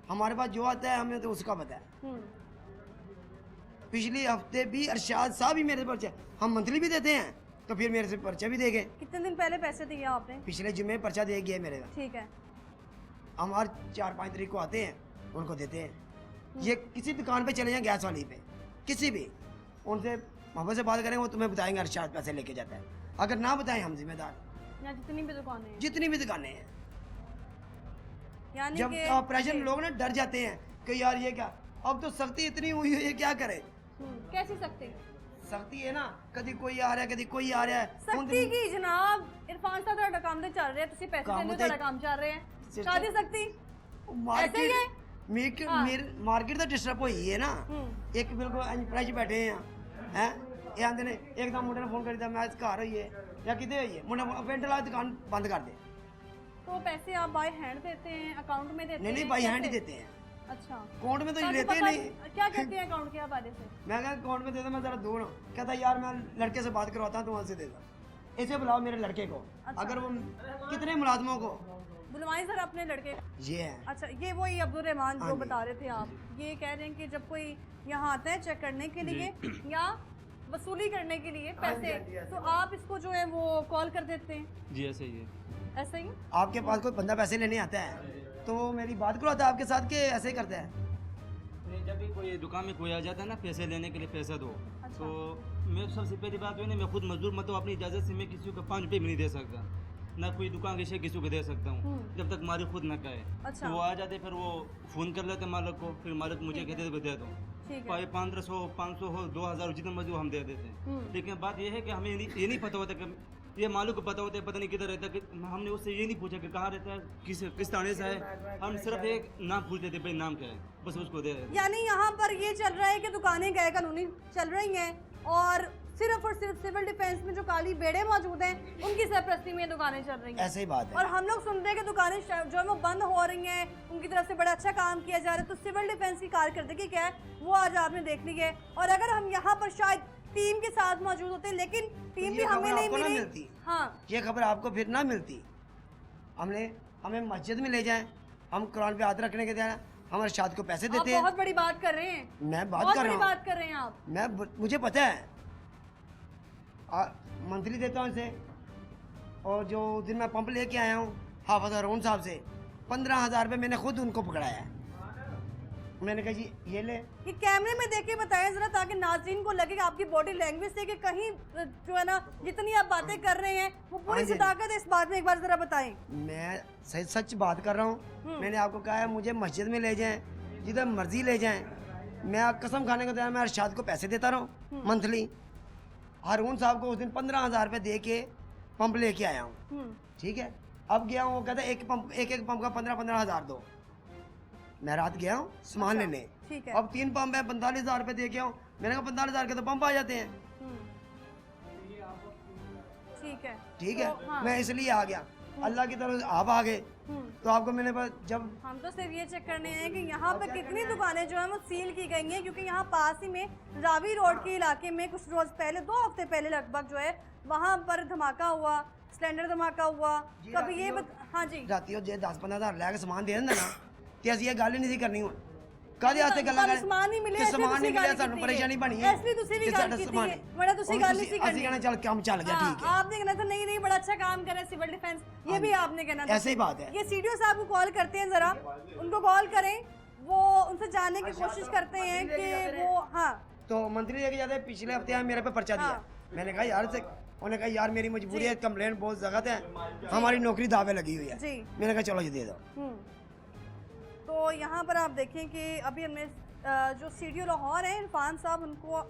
हमारे पास जो आता है हमें तो उसका पता है। पिछले हफ्ते भी अरशाद साहब ही मेरे पर्चा, हम मंथली भी देते हैं तो फिर मेरे से पर्चा भी दे गए। कितने दिन पहले पैसे दिए आपने? पिछले जुम्मे पर्चा दे गया मेरे का। ठीक है। हमारे 4-5 तारीख को आते हैं, उनको देते हैं। ये किसी दुकान पे चले जाएं, गैस वाली पे, किसी भी, उनसे मोहब्बत से बात करेंगे, वो तुम्हें बताएंगे अरशाद पैसे लेके जाता है। अगर ना बताएं हम जिम्मेदार, यहाँ जितनी भी दुकानें हैं, जितनी भी दुकानें हैं। यानी जब कि ऑपरेशन लोग ना डर जाते हैं कि यार ये क्या, अब तो सख्ती इतनी हुई है, ये क्या करे। कैसी सख्ती? सख्ती है ना, कभी कोई आ रहा है, कभी कोई आ रहा है। सख्ती की जनाब इरफान साहब ਤੁਹਾਡਾ ਕੰਮ ਤੇ ਚੱਲ ਰਿਹਾ, ਤੁਸੀਂ ਪੈਸੇ ਕੰਮ ਦਿੰਦੇ ਹੋ, ਤੇ- ਤੁਹਾਡਾ ਕੰਮ ਚੱਲ ਰਿਹਾ ਹੈ। Sister- ਕਾਹਦੀ ਸख्ती? ऐसे ही है? ਮਾਰਕੀਟ ਤਾਂ ਡਿਸਟਰਬ ਹੋਈ ਹੈ ਨਾ। ਇੱਕ ਬਿਲਕੁਲ ਇੰਜ ਫਰੈਸ਼ ਬੈਠੇ ਆ ਹੈ, ਇਹ ਆਂਦੇ ਨੇ ਇੱਕਦਮ ਮੁੰਡੇ ਨੂੰ ਫੋਨ ਕਰੀਦਾ ਮੈਂ ਘਰ ਹੋਈਏ ਜਾਂ ਕਿਤੇ ਹੋਈਏ, ਮੁੰਡਾ ਪਿੰਡ ਵਾਲਾ ਦੁਕਾਨ ਬੰਦ ਕਰ ਦੇ। तो पैसे आप बाय हैंड देते हैं, अकाउंट में देते हैं? नहीं नहीं, बाई हैंड ही कैसे? देते हैं, अच्छा, अकाउंट में तो ताकि लेते पता- नहीं। क्या कहते हैं अकाउंट के हवाले से? मैं कहा अकाउंट में दे दो, मैं जरा दूर हूँ। कहता यार मैं लड़के से बात करवाता हूँ, तो वहाँ से दे दो, इसे बुलाओ मेरे लड़के को। अच्छा। अगर वो कितने मुलाजमों को बुलवाएं सर अपने लड़के को। ये है। अच्छा, ये वही अब्दुल रहमान हाँ जो जी। बता रहे थे आप, ये कह रहे हैं कि जब कोई यहाँ आता है चेक करने के लिए या वसूली करने के लिए पैसे, तो आप इसको जो है वो कॉल कर देते हैं, जी ऐसे ही है। ऐसा ही? आपके पास कोई बंदा पैसे लेने आता है तो मेरी बात करवाता है आपके साथ कि ऐसे ही करता है? जब भी कोई दुकान में कोई आ जाता है ना पैसे लेने के लिए, पैसा दो, अच्छा। तो मैं सबसे पहली बात है ना, मैं खुद मजदूर मतलब अपनी इजाज़त से मैं किसी को 5 रुपये भी नहीं दे सकता, ना कोई दुकान के किसी को दे सकता हूँ जब तक मालिक खुद ना कहे। अच्छा। तो वो आ जाते, फिर वो फ़ोन कर लेते मालिक को, फिर मालिक मुझे कहते थे दे दो, ठीक है। 1500 500 हो 2000 जितना मजदूर हम दे देते हैं। लेकिन बात ये है कि हमें ये नहीं पता होता कि ये मालिक को पता होता है पता नहीं किधर रहता है, कि हमने उससे ये नहीं पूछा कि कहाँ रहता है, किस थाने से है, हम सिर्फ एक नाम पूछ लेते भाई नाम क्या है, बस उसको दे देते। यानी यहाँ पर ये चल रहा है कि दुकानें गैर कानूनी चल रही हैं और सिर्फ सिविल डिफेंस में जो काली बेड़े मौजूद हैं उनकी सरपरस्ती में ये दुकानें चल रही हैं। ऐसे ही बात है। और हम लोग सुनते हैं कि दुकानें जो है वो बंद हो रही हैं, उनकी तरफ से बड़ा अच्छा काम किया जा रहा है। तो सिविल डिफेंस की कारकर्दगी क्या है वो आज आपने देख ली है। और अगर हम यहाँ पर शायद टीम के साथ मौजूद होते, लेकिन टीम भी हमें नहीं मिली। हाँ, ये खबर आपको फिर ना मिलती। हमें मस्जिद में ले जाएं, हम कुरान पे हाथ रखने के देना, हम अरशाद को पैसे आप देते हैं। बहुत बड़ी बात कर रहे हैं। मैं बात बहुत कर बड़ी रहा हूँ, बात कर रहे हैं आप। मुझे पता है मंथली देता हूँ इसे। और जो दिन मैं पंप लेके आया हूँ हाफिज अरून साहब से 15,000 रुपये मैंने खुद उनको पकड़ाया है। मैंने कहा जी ये ले। ये कैमरे में देख के बताएं जरा, ताकि नाज़रीन को लगे कि आपकी बॉडी लैंग्वेज से कि कहीं जो है ना जितनी आप बातें कर रहे हैं वो पूरी सदाकत है, इस बात में एक बार जरा बताएं। मैं सच बात कर रहा हूँ। मैंने आपको कहा है मुझे मस्जिद में ले जाएं, जिधर मर्जी ले जाएं। मैं कसम खाने को तैयार, मैं अरशाद को पैसे देता रहा हूँ मंथली। हारून साहब को उस दिन 15,000 रुपये दे के पंप लेके आया हूँ, ठीक है। अब गया हूँ, वो कहता है एक पंप का 15,000 दो। मैं रात गया हूँ सामान लेने, ठीक है। अब 3 पंप है, 45,000 रुपये दे के आऊँ। मैंने कहा 45,000 के तो पंप आ जाते हैं, ठीक है, ठीक है। तो, हाँ। मैं इसलिए आ गया, अल्लाह की तरफ से आप आ गए तो आपको मैंने जब हम तो सिर्फ ये चेक करने हैं कि यहाँ पर कितनी दुकानें जो है वो सील की गई हैं, क्योंकि यहाँ पास ही में रावी रोड के इलाके में कुछ रोज पहले 2 हफ्ते पहले लगभग जो है वहाँ पर धमाका हुआ, सिलेंडर धमाका हुआ। कभी ये हाँ जी, राती जे 10-15,000 लैके समान दे दिंदा ना ते असं ये गल नहीं करनी हुण। काहदे वास्ते गल्लां कर समान नहीं मिले, समान नहीं मिले, सानू परेशानी बनी है। इसलिए तुसी भी गल कीती है, बड़ा तुसी गल नहीं सी करनी। असं कहना चल काम चल गया, ठीक है। आपने कहना था नहीं बड़ा अच्छा काम कर रहा है सिविल डिफेंस, ये भी आपने कहना था। ऐसे ही बात है। ये सीडीओ साहब को कॉल करते हैं, जरा उनको कॉल करें, वो उनसे जानने की कोशिश करते हैं कि वो हाँ तो मंत्री लेके जाते हैं। पिछले हफ्ते मेरे पे पर्चा दिया, मैंने कहा यार से, उन्होंने कहा यार मेरी मजबूरी है, कंप्लेंट बहुत जगत है, हमारी नौकरी दावे लगी हुई है। मैंने कहा चलो ये दे दो। तो यहाँ पर आप देखें कि अभी हमने जो सीडीओ लाहौर हैं इरफान साहब,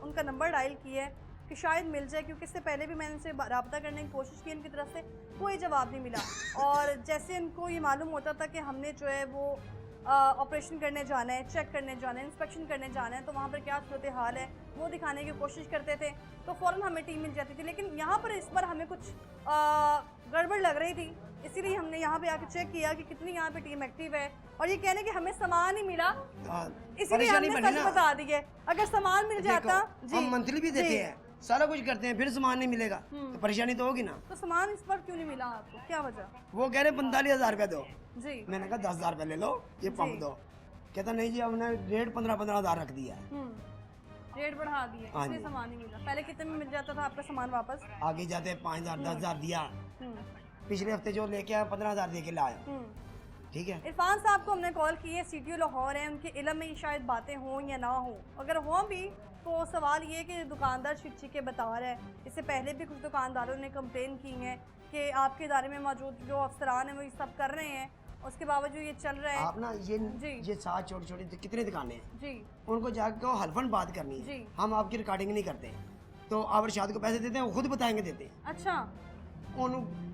उनका नंबर डायल किया है कि शायद मिल जाए, क्योंकि इससे पहले भी मैंने उनसे रब्ता करने की कोशिश की, इनकी तरफ से कोई जवाब नहीं मिला। और जैसे इनको ये मालूम होता था कि हमने जो है वो ऑपरेशन करने जाना है, चेक करने जाना है, इंस्पेक्शन करने जाना है, तो वहाँ पर क्या सूरत हाल है वो दिखाने की कोशिश करते थे, तो फ़ौरन हमें टीम मिल जाती थी। लेकिन यहाँ पर इस बार हमें कुछ गड़बड़ लग रही थी, इसीलिए हमने यहाँ पे आके चेक किया कि कितनी यहाँ पे टीम एक्टिव है। और ये कहने कि हमें सामान ही मिला, इसीलिए हमने सच बता दी है। अगर सामान मिल जाता, हम मंथली भी देते हैं, सारा कुछ करते हैं, फिर सामान नहीं मिलेगा तो परेशानी तो होगी ना। तो सामान इस पर क्यों नहीं मिला आपको, क्या वजह? वो कह रहे 45,000 रुपये दो जी। मैंने कहा 10,000 रुपये ले लो, ये पंप दो। कहता नहीं जी हमने रेट 15,000 रख दिया है। रेट बढ़ा दिए, इसलिए सामान नहीं मिला। पहले कितने में मिल जाता था आपका सामान वापस? आगे जाते 5,000 10,000 दिया। पिछले हफ्ते जो लेके आया 15,000 दे के लाया, ठीक है। इरफान साहब को हमने कॉल की है, सीटीओ लाहौर है, उनके इल्म में शायद बातें हों या ना हो। अगर हों भी तो सवाल ये कि दुकानदार छिट के बता रहा है। इससे पहले भी कुछ दुकानदारों ने कंप्लेन की है कि आपके इदारे में मौजूद जो अफसरान हैं वो ये सब कर रहे हैं, उसके बावजूद ये चल रहा है। आप ना ये 7 छोटी कितनी दुकानें हैं जी, उनको जाकर हल्फन बात करनी है। हम आपकी रिकॉर्डिंग नहीं करते, तो आप अरशाद को पैसे देते हैं, वो खुद बताएंगे देते हैं। अच्छा,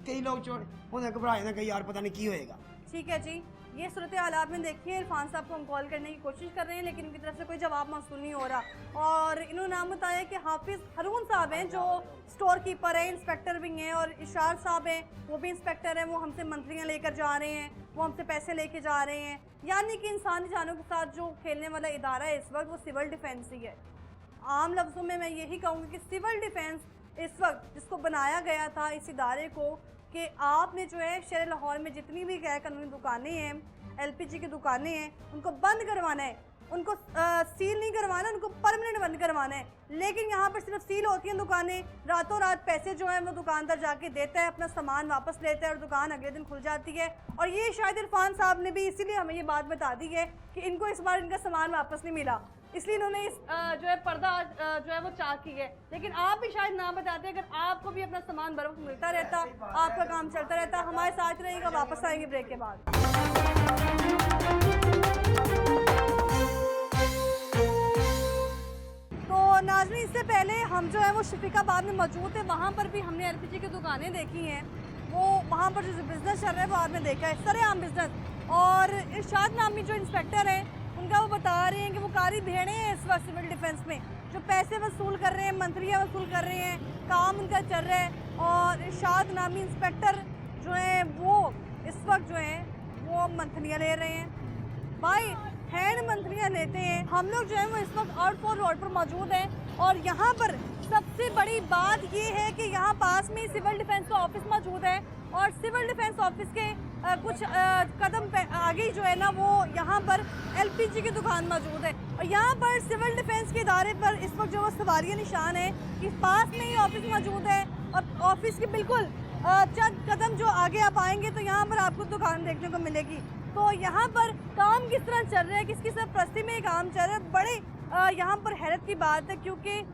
कई लोग छोड़ उन्हें घबराए ना, कहीं यार पता नहीं की होएगा। ठीक है जी, ये सूरत हालात में देखिए इरफान साहब को हम कॉल करने की कोशिश कर रहे हैं, लेकिन उनकी तरफ से कोई जवाब मौसूल नहीं हो रहा। और इन्होंने नाम बताया कि हाफिज हरून साहब हैं जो स्टोर कीपर हैं, इंस्पेक्टर भी हैं, और इशार साहब हैं वो भी इंस्पेक्टर हैं, वो हमसे मंथलियाँ लेकर जा रहे हैं, वो हमसे पैसे लेके जा रहे हैं। यानी कि इंसानी जानों के साथ जो खेलने वाला इदारा है इस वक्त वो सिविल डिफेंस ही है। आम लफ्ज़ों में मैं यही कहूँगी कि सिविल डिफेंस इस वक्त जिसको बनाया गया था इस इदारे को, कि आपने जो है शहर लाहौर में जितनी भी गैर कानूनी दुकानें हैं, LPG की दुकानें हैं, उनको बंद करवाना है। उनको सील नहीं करवाना, उनको परमानेंट बंद करवाना है। लेकिन यहाँ पर सिर्फ सील होती हैं दुकानें, रातों रात पैसे जो हैं वो दुकानदार जाके देता है, अपना सामान वापस लेता है और दुकान अगले दिन खुल जाती है। और ये शायद इरफान साहब ने भी इसीलिए हमें ये बात बता दी है कि इनको इस बार इनका सामान वापस नहीं मिला, इसलिए इन्होंने इस जो है पर्दा जो है वो चाक की है। लेकिन आप भी शायद ना बताते, अगर आपको भी अपना सामान बर वक्त मिलता रहता, आपका काम चलता रहता। हमारे साथ रहिएगा, वापस आएंगे ब्रेक के बाद। तो नाज़रीन, इससे पहले हम जो है वो शफीकाबाद में मौजूद थे, वहाँ पर भी हमने एलपीजी की दुकानें देखी हैं। वो वहाँ पर जो बिज़नेस चल रहा है वो आपने देखा है, सरेआम बिज़नेस। और इरशाद नामी जो इंस्पेक्टर हैं उनका वो बता रहे हैं कि वो कारी भेड़े हैं इस वक्त सिविल डिफेंस में, जो पैसे वसूल कर रहे हैं, मंथलियाँ वसूल कर रहे हैं, काम उनका चल रहा है। और इरशाद नामी इंस्पेक्टर जो है वो इस वक्त जो है वो मंथलियाँ ले रहे हैं, बाई हैंड मंथलियाँ लेते हैं। हम लोग जो है वो इस वक्त आउटफोर रोड पर मौजूद हैं और यहाँ पर सबसे बड़ी बात ये है कि यहाँ पास में सिविल डिफेंस का ऑफिस मौजूद है और सिविल डिफेंस ऑफिस के कुछ कदम आगे जो है ना वो यहाँ पर एलपीजी की दुकान मौजूद है। और यहाँ पर सिविल डिफेंस के इदारे पर इस वक्त जो वो सवारिया निशान है कि पास में ही ऑफिस मौजूद है और ऑफिस के बिल्कुल चंद कदम जो आगे आप आएंगे तो यहाँ पर आपको दुकान देखने को मिलेगी। तो यहाँ पर काम किस तरह चल रहा है, किसकी सरपरस्ती में काम चल रहा है, बड़े यहाँ पर हैरत की बात है। क्योंकि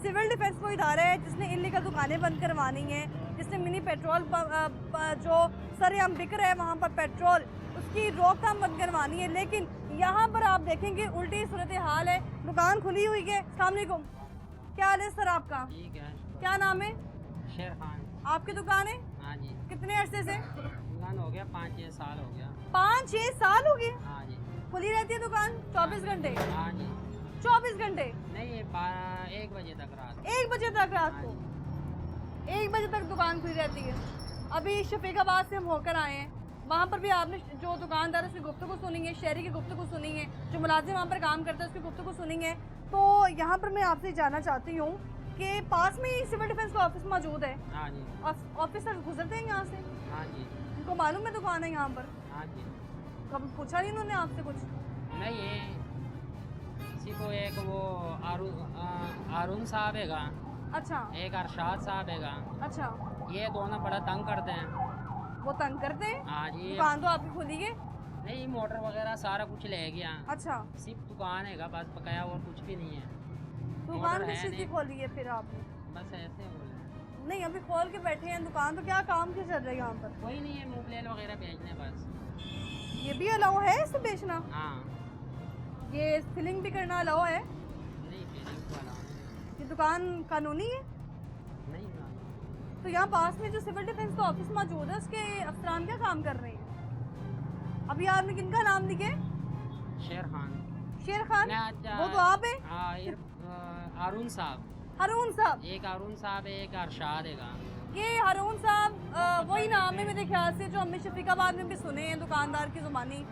सिविल डिफेंस वो इदारा है जिसने इलीगल दुकानें बंद करवानी हैं, जिसने मिनी पेट्रोल जो सरेआम बिक रहा है वहाँ पर पेट्रोल, उसकी रोकथाम बंद करवानी है। लेकिन यहाँ पर आप देखेंगे उल्टी सूरत हाल है, दुकान खुली हुई है। अस्सलाम वालेकुम, क्या हाल है सर आपका? ठीक है। क्या नाम है? शेर खान। आपकी दुकान है? हाँ जी। कितने अरसे से? दुकान हो गया 5-6 साल हो गया। 5-6 साल हो गए? हाँ जी। खुली रहती है दुकान 24 घंटे? हाँ जी। 24 घंटे नहीं, 1 बजे तक रात। 1 बजे तक रात को? 1 बजे तक दुकान खुली रहती है। अभी शफीकाबाद से हम होकर आए हैं, वहाँ पर भी आपने जो दुकानदार है उसकी गुफ्तगू सुनी है, शहरी की गुफ्तगू सुनी है, जो मुलाजिम वहाँ पर काम करते हैं उसकी गुफ्तगू सुनी है। तो यहाँ पर मैं आपसे जानना चाहती हूँ कि पास में ही सिविल डिफेंस का ऑफिस मौजूद है, हाँ जी। ऑफिसर गुजरते हैं यहाँ से, हाँ जी। उनको मालूम है दुकान है यहाँ पर? हाँ जी। कभी पूछा नहीं उन्होंने आपसे कुछ? नहीं, ये किसी को एक वो अरुण साहब हैगा, अच्छा एक अरशाद साहब हैगा, अच्छा। ये दोनों बड़ा तंग करते हैं। वो तंग करते हैं? हाँ जी। दुकान तो आपकी खुली है? नहीं, मोटर वगैरह सारा कुछ ले गया। अच्छा, सिर्फ दुकान हैगा बस, बकाया और कुछ भी नहीं है। दुकान मोटर किस है चीज़ की नहीं। खोली है फिर आपने? बस ऐसे हो रहा है। नहीं, अभी खोल के बैठे हैं दुकान, तो क्या काम क्या चल रहा है यहाँ पर? कोई नहीं है, मोबाइल वगैरह बेचने बस। ये भी अलाउ है इसे बेचना? हाँ। ये फिलिंग भी करना अलाउ है? नहीं, फीलिंग वाला ये दुकान कानूनी है? नहीं ना। तो यहाँ पास में जो सिविल डिफेंस का ऑफिस मौजूद है उसके अफसरान क्या काम कर रहे हैं? अभी आपने किनका नाम लिखे? शेर खान। शेर खान? नहीं, अच्छा। वो तो आप है? हाँ, अरुण साहब। हारून साहब? एक अरुण साहब है, एक अरशाद हैगा। ये हारून साहब वही नाम है मेरे ख्याल से जो हमने शफीकाबाद में भी सुने हैं, दुकानदार की जुबानी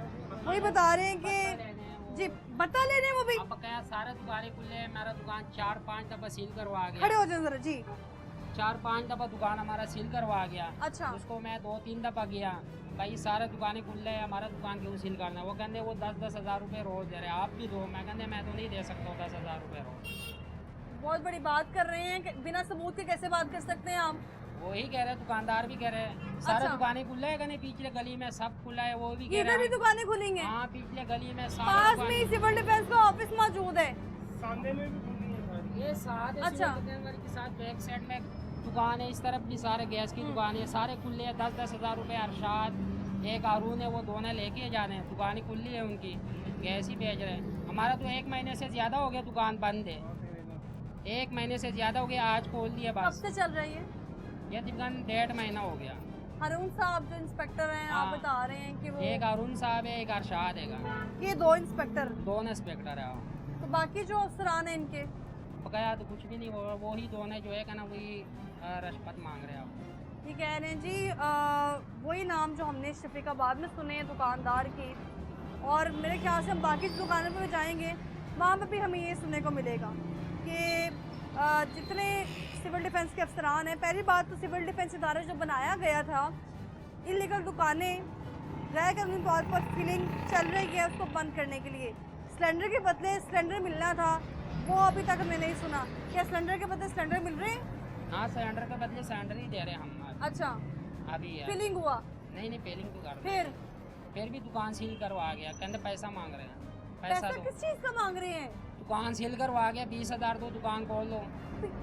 वही बता रहे हैं कि जी बता ले रहे हैं वो भी। अब बकाया सारे दुकानें खुले हैं, मेरा दुकान 4-5 दफा सील करवा गया। खड़े हो जाए जरा जी। 4-5 दफा दुकान हमारा सील करवा गया। अच्छा। उसको मैं 2-3 दफा गया, भाई सारे दुकानें खुल रहे हैं, हमारा दुकान क्यों सील करना है? वो कहते वो 10-10 हज़ार रुपये रोज़ दे रहे हैं, आप भी दो। मैं कहते मैं तो नहीं दे सकता 10 हज़ार रुपये रोज़। बहुत बड़ी बात कर रहे हैं कि बिना सबूत के कैसे बात कर सकते हैं आप? वही कह रहे हैं, दुकानदार भी कह रहे हैं सारे अच्छा। दुकानें खुल है, कहने पिछले गली में सब खुला है, वो भी कह इधर रहे भी हैं। दुकानें खुलेंगे? हाँ, पिछले गली में पास में ही सिविल डिफेंस का ऑफिस मौजूद है? ये साथ अच्छा। के साथ बैक साइड में दुकान है, इस तरफ भी सारे गैस की दुकान है, सारे खुले हैं। 10-10 हज़ार रुपये अरशाद, एक अरुण है, वो दोनों लेके जा रहे हैं। दुकानें खुली है उनकी, गैस ही बेच रहे हैं। हमारा तो 1 महीने से ज़्यादा हो गया दुकान बंद है, 1 महीने से ज़्यादा हो गया, आज खोल दिया कब बस। से चल रही है? ये तकरीबन 1.5 महीना हो गया। हारून साहब जो इंस्पेक्टर हैं आप हाँ। बता रहे हैं कि वो एक अरुण साहब है, एक अरशाद हैगा, ये 2 इंस्पेक्टर, दोनों इंस्पेक्टर है। तो बाकी जो अफसरान हैं इनके? बकाया तो कुछ भी नहीं हो रहा, वही दोनों जो है ना वही रिश्वत मांग रहे हैं आप। ये कह रहे हैं जी वही नाम जो हमने शफीकाबाद में सुने हैं दुकानदार की, और मेरे ख्याल से हम बाकी दुकानों पर भी जाएंगे, वहाँ पर भी हमें ये सुनने को मिलेगा कि जितने सिविल डिफेंस के अफसरान हैं, पहली बात तो सिविल डिफेंस इदारा जो बनाया गया था, इलीगल दुकानें गैर कानूनी तौर पर फिलिंग चल रही है उसको बंद करने के लिए, सिलेंडर के बदले सिलेंडर मिलना था, वो अभी तक हमने नहीं सुना। क्या सिलेंडर के बदले सिलेंडर मिल रहे हैं? हाँ, सिलेंडर के बदले सिलेंडर ही दे रहे हैं हम अच्छा, अभी यार। फिलिंग हुआ? नहीं पेलिंग तो कर रहे हैं। फिर भी दुकान सील करवा गया, कहते पैसा मांग रहे हैं। पैसा दो। किस चीज का मांग रहे हैं? दुकान सील करवा गया, 20,000 दो, दुकान खोल लो।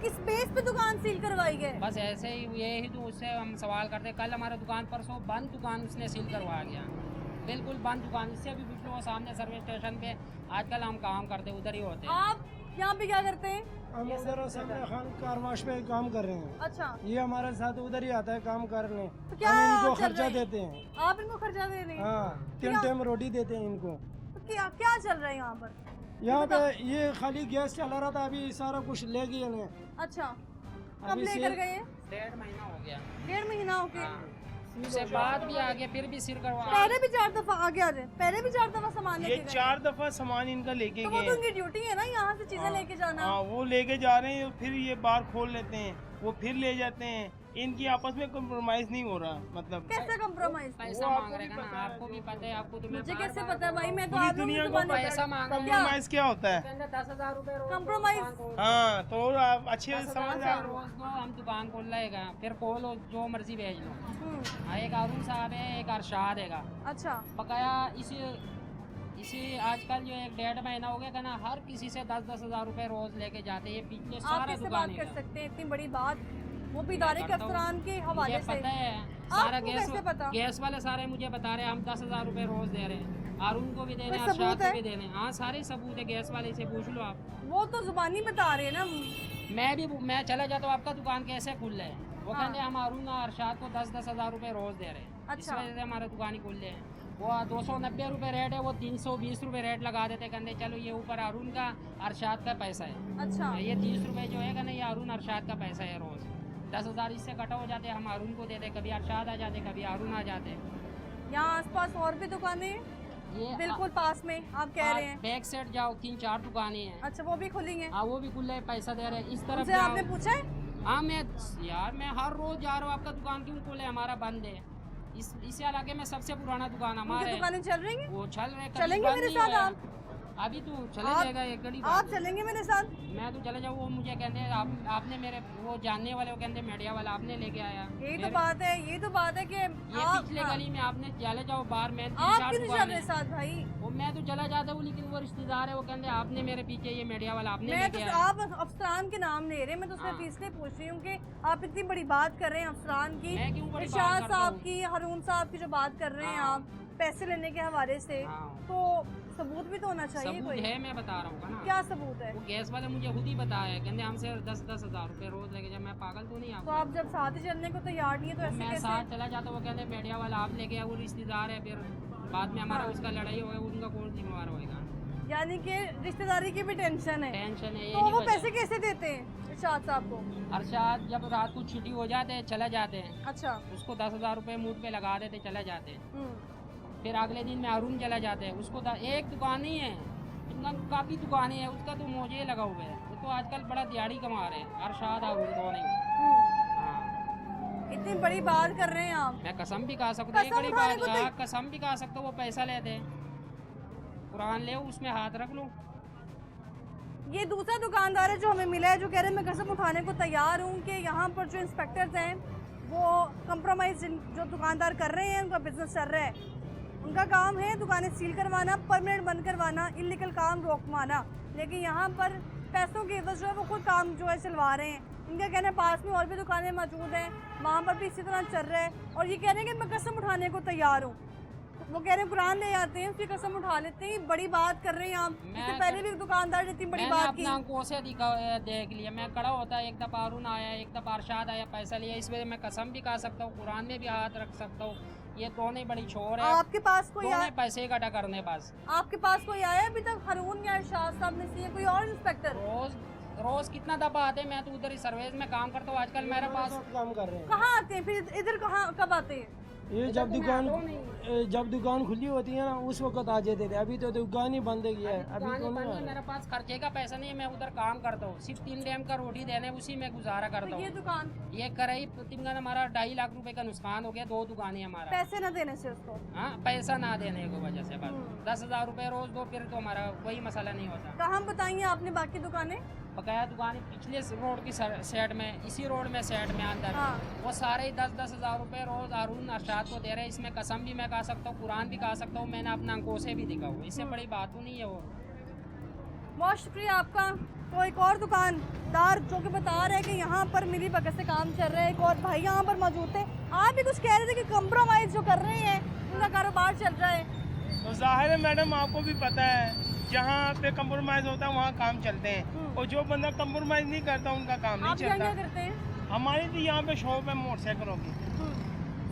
किस बेस पे दुकान सील करवाई गई? बस ऐसे ही यही तो उससे हम सवाल करते। कल हमारे दुकान परसों बंद दुकान उसने सील करवा गया, बिल्कुल बंद दुकान। इससे भी पिछले वो सामने सर्विस स्टेशन पे आजकल हम काम करते उधर ही होते हैं। आप यहाँ पे क्या करते हैं? हम उधर समीर खान कार वाश पे काम कर रहे हैं। अच्छा, ये हमारे साथ उधर ही आता है काम करने। तो क्या हम इनको चल खर्चा रहा है? देते हैं। आप इनको खर्चा दे रहे हैं? हाँ, 3 क्या? टाइम रोटी देते हैं इनको। तो क्या क्या चल रहा है यहाँ पर? यहाँ पे ये खाली गैस चला रहा था, अभी सारा कुछ ले गए ने। अच्छा, कब अभी लेकर से- गए? 1.5 महीना हो गया। 1.5 महीना हो गया। हाँ। उससे बाद भी आ गया, फिर भी सिर करवा। पहले भी 4 दफा आ गया थे, पहले भी 4 दफा सामान ये लेके गए। 4 दफा सामान इनका लेके तो वो गए तो हैं। उनकी ड्यूटी है ना, यहाँ से चीजें लेके जाना। हाँ, वो लेके जा रहे हैं, फिर ये बार खोल लेते हैं, वो फिर ले जाते हैं। इनकी आपस में कॉम्प्रोमाइज नहीं हो रहा, मतलब कैसे कॉम्प्रोमाइज? पैसा मांग रहे हैं ना, आपको भी पता है, आपको तो मैं मुझे बार कैसे बार पता है भाई? मैं तो पूरी आप लोगों दुनिया की को दुकान पैसा मांग रहे हैं। कॉम्प्रोमाइज क्या होता है। कहते 10,000 रुपए रोज Compromise? दुकान खोल। हाँ, तो आप अच्छे से 10,000 समझ रहे रोज दो, हम दुकान खोल लेगा, फिर खोलो जो मर्जी भेज लो। हम्म, हाँ, एक अरुण साहब है, एक अरशाद है। अच्छा, बकाया इसी आजकल जो 1.5 महीना हो गया था ना, हर किसी से 10,000 रुपए रोज लेके जाते हैं। ये पिछले आप सारा कैसे बात दुकान कर सकते हैं इतनी बड़ी बात? वो भी इदारे के अफसरान के हवाले मुझे से। पता है सारा आपको कैसे पता? गैस वाले सारे मुझे बता रहे हैं हम 10,000 रुपए रोज दे रहे हैं। अरुण को भी दे रहे हैं, कोई सबूत अरशाद को है? भी दे रहे हैं। हाँ, सारे सबूत है, गैस वाले से पूछ लो आप। वो तो जुबानी बता रहे हैं ना। मैं चला जाता हूँ, आपका दुकान कैसे खुल रहा है? वो हाँ। कहते हैं हम अरुण और अरशाद को 10,000 रुपए रोज दे रहे हैं। इस अच्छा। वजह से हमारे दुकान ही खुल रहे हैं। वो 290 रुपए रेट है, वो 320 रुपए रेट लगा देते, कहते चलो ये ऊपर अरुण का अरशाद का पैसा है। अच्छा, ये 30 रुपए जो है ना, ये अरुण अरशाद का पैसा है रोज। 10,000 इससे कटा हो जाते, हम अरुण को देते, कभी अरशाद आ जाते, कभी अरुण आ जाते। यहाँ आसपास और भी दुकानें हैं? ये बिल्कुल पास में आप कह रहे हैं? बैक साइड जाओ, 3-4 दुकानें हैं। अच्छा, वो भी खुली हैं? हाँ, वो भी खुले हैं, पैसा दे रहे हैं। इस तरफ उनसे जाओ। आपने पूछा है? हाँ, मैं हर रोज जा रहा हूँ। आपका दुकान क्यों खोले? हमारा बंद है। इस इलाके में सबसे पुराना दुकान उनकी हमारा है। दुकानें चल रही हैं? वो चल रहे, कभी चलेंगे बंद मेरे नहीं साथ हुआ है। आप? अभी तो चले आप- जाएगा, एक घड़ी आप बाद। चलेंगे मेरे साथ? मैं तो चले जाऊँ। वो मुझे कहते हैं आपने मेरे वो जानने वाले, वो कहते मीडिया वाला आपने लेके आया। यही तो मेरे- बात है, ये तो बात है कि ये आप पिछले हाँ, गली में आपने चले जाओ बाहर में आप 3-4 क्यों नहीं चल दुकानें रहे हैं। साथ भाई? वो मैं तो चला जाता हूँ, लेकिन वो रिश्तेदार है, वो कहते हैं आपने मेरे पीछे, ये मीडिया वाला आपने मैं तो लेके आया। आप अफसरान के नाम ले रहे हैं, मैं तो सिर्फ हाँ। इसलिए पूछ रही हूँ कि आप इतनी बड़ी बात कर रहे हैं अफसरान की, मैं क्यों बड़ी बात इरशाद करता साहब हूँ? की, हरून साहब की जो बात कर रहे हैं हाँ। आप पैसे लेने के हवाले से, हाँ। तो सबूत भी तो होना चाहिए सबूत कोई। है, मैं बता रहा हूँ ना। क्या सबूत है? वो गैस वाले मुझे खुद ही बताया, कहते हमसे 10,000 रुपए रोज लेके जाए। मैं पागल तो नहीं तो आपको? आप जब साथ ही चलने को तैयार नहीं है तो ऐसे मैं कैसे? साथ चला जाता, वो कहते मीडिया वाला आप लेके आए, वो रिश्तेदार है, फिर बाद में हमारा हाँ। उसका लड़ाई होगा, उनका कौन जिम्मेवार होगा? यानी कि रिश्तेदारी की भी टेंशन है। टेंशन है, तो यही वो वजह। पैसे कैसे देते हैं इरशाद साहब को? अरशाद जब रात को छुट्टी हो जाते हैं, चले जाते हैं, अच्छा, उसको 10,000 रुपए मुंह पे लगा देते, चले जाते हैं। हम्म, फिर अगले दिन में अरुण चला जाते हैं, उसको एक दुकान नहीं है, इतना काफ़ी दुकानें हैं, उसका तो मौजे लगा हुआ है। वो तो आजकल बड़ा दिहाड़ी कमा रहे हैं, अरशाद अरुण दोनों ही। हम्म। हाँ, इतनी बड़ी बात कर रहे हैं आप। मैं कसम भी खा सकता हूँ, एक कसम बड़ी खाने बात को तो- हाँ, कसम भी खा सकता हूँ, वो पैसा लेते हैं, कुरान ले उसमें हाथ रख लो। ये दूसरा दुकानदार है जो हमें मिला है, जो कह रहे हैं मैं कसम उठाने को तैयार हूँ कि यहाँ पर जो इंस्पेक्टर्स हैं वो कंप्रोमाइज जो दुकानदार कर रहे हैं, उनका बिजनेस चल रहा है, उनका काम है दुकानें सील करवाना, परमानेंट बंद करवाना, इलीगल काम रोकवाना, लेकिन यहाँ पर पैसों की एवज जो है वो खुद काम जो है चलवा रहे हैं। इनका कहना है पास में और भी दुकानें मौजूद हैं, वहाँ पर भी इसी तरह चल रहा है, और ये कह रहे हैं कि मैं कसम उठाने को तैयार हूँ। वो कह रहे हैं कुरान ले आते हैं, उसकी कसम उठा लेते हैं। बड़ी बात कर रहे हैं आप। इससे पहले भी दुकानदार ने इतनी बड़ी मैंने बात की। अपना आंखों से देख लिया, मैं खड़ा होता, एक दफ़ा अरुण आया, एक दफ़ा अरशाद आया, पैसा लिया। इस वजह मैं कसम भी खा सकता हूँ, कुरान में भी हाथ रख सकता हूँ, ये दोनों बड़ी छोर है। आपके पास कोई दोनों पैसे इकट्ठा करने पास। आपके पास कोई आया अभी तक हरून या इरशाद साहब में से, या कोई और इंस्पेक्टर? रोज कितना दफा आते हैं, मैं तो उधर ही सर्विस में काम करता हूँ, आजकल मेरे पास काम कर रहे हैं। कहाँ आते हैं फिर? इधर कहाँ कब आते हैं? ये जब दुकान जब दुकान खुली होती है ना उस वक्त आ जाते थे। अभी तो दुकान ही बंद है, अभी दुकान तो ही बंद नहीं है, आ मेरे पास खर्चे का पैसा नहीं है, मैं उधर काम करता हूँ, सिर्फ 3 टाइम का रोटी देने उसी में गुजारा करता तो ये हूँ। दुकान ये कराई प्रतिमगन हमारा 2.5 लाख रुपए का नुकसान हो गया, 2 दुकानें हमारा। पैसे न देने से उसको हाँ, पैसा ना देने की वजह से बस 10,000 रुपए रोज दो, फिर तो हमारा कोई मसला नहीं होता। कहाँ बताइए आपने बाकी दुकानें? बकाया दुकानें पिछले रोड की साइड में, इसी रोड में साइड में अंदर हाँ। वो सारे ही 10-10 हज़ार रुपए रोज हारून अरशाद को दे रहे हैं। इसमें कसम भी मैं कहा सकता हूँ, कुरान भी कहा सकता हूँ, मैंने अपना अंकों से भी दिखा हुआ, इससे बड़ी बात तो नहीं है वो। बहुत शुक्रिया आपका। तो एक और दुकानदार जो कि बता रहे हैं कि यहाँ पर मिली भगत से काम चल रहा है, एक और भाई यहाँ पर मौजूद थे, आप भी कुछ कह रहे थे कि कंप्रोमाइज़ जो कर रहे हैं उनका कारोबार चल रहा है। तो जाहिर है मैडम, आपको भी पता है जहाँ पे कंप्रोमाइज होता है वहाँ काम चलते हैं, और जो बंदा कंप्रोमाइज नहीं करता उनका काम नहीं आप यहाँ क्या चलता। करते हैं? हमारी तो यहाँ पे शॉप है मोटरसाइकिलों की।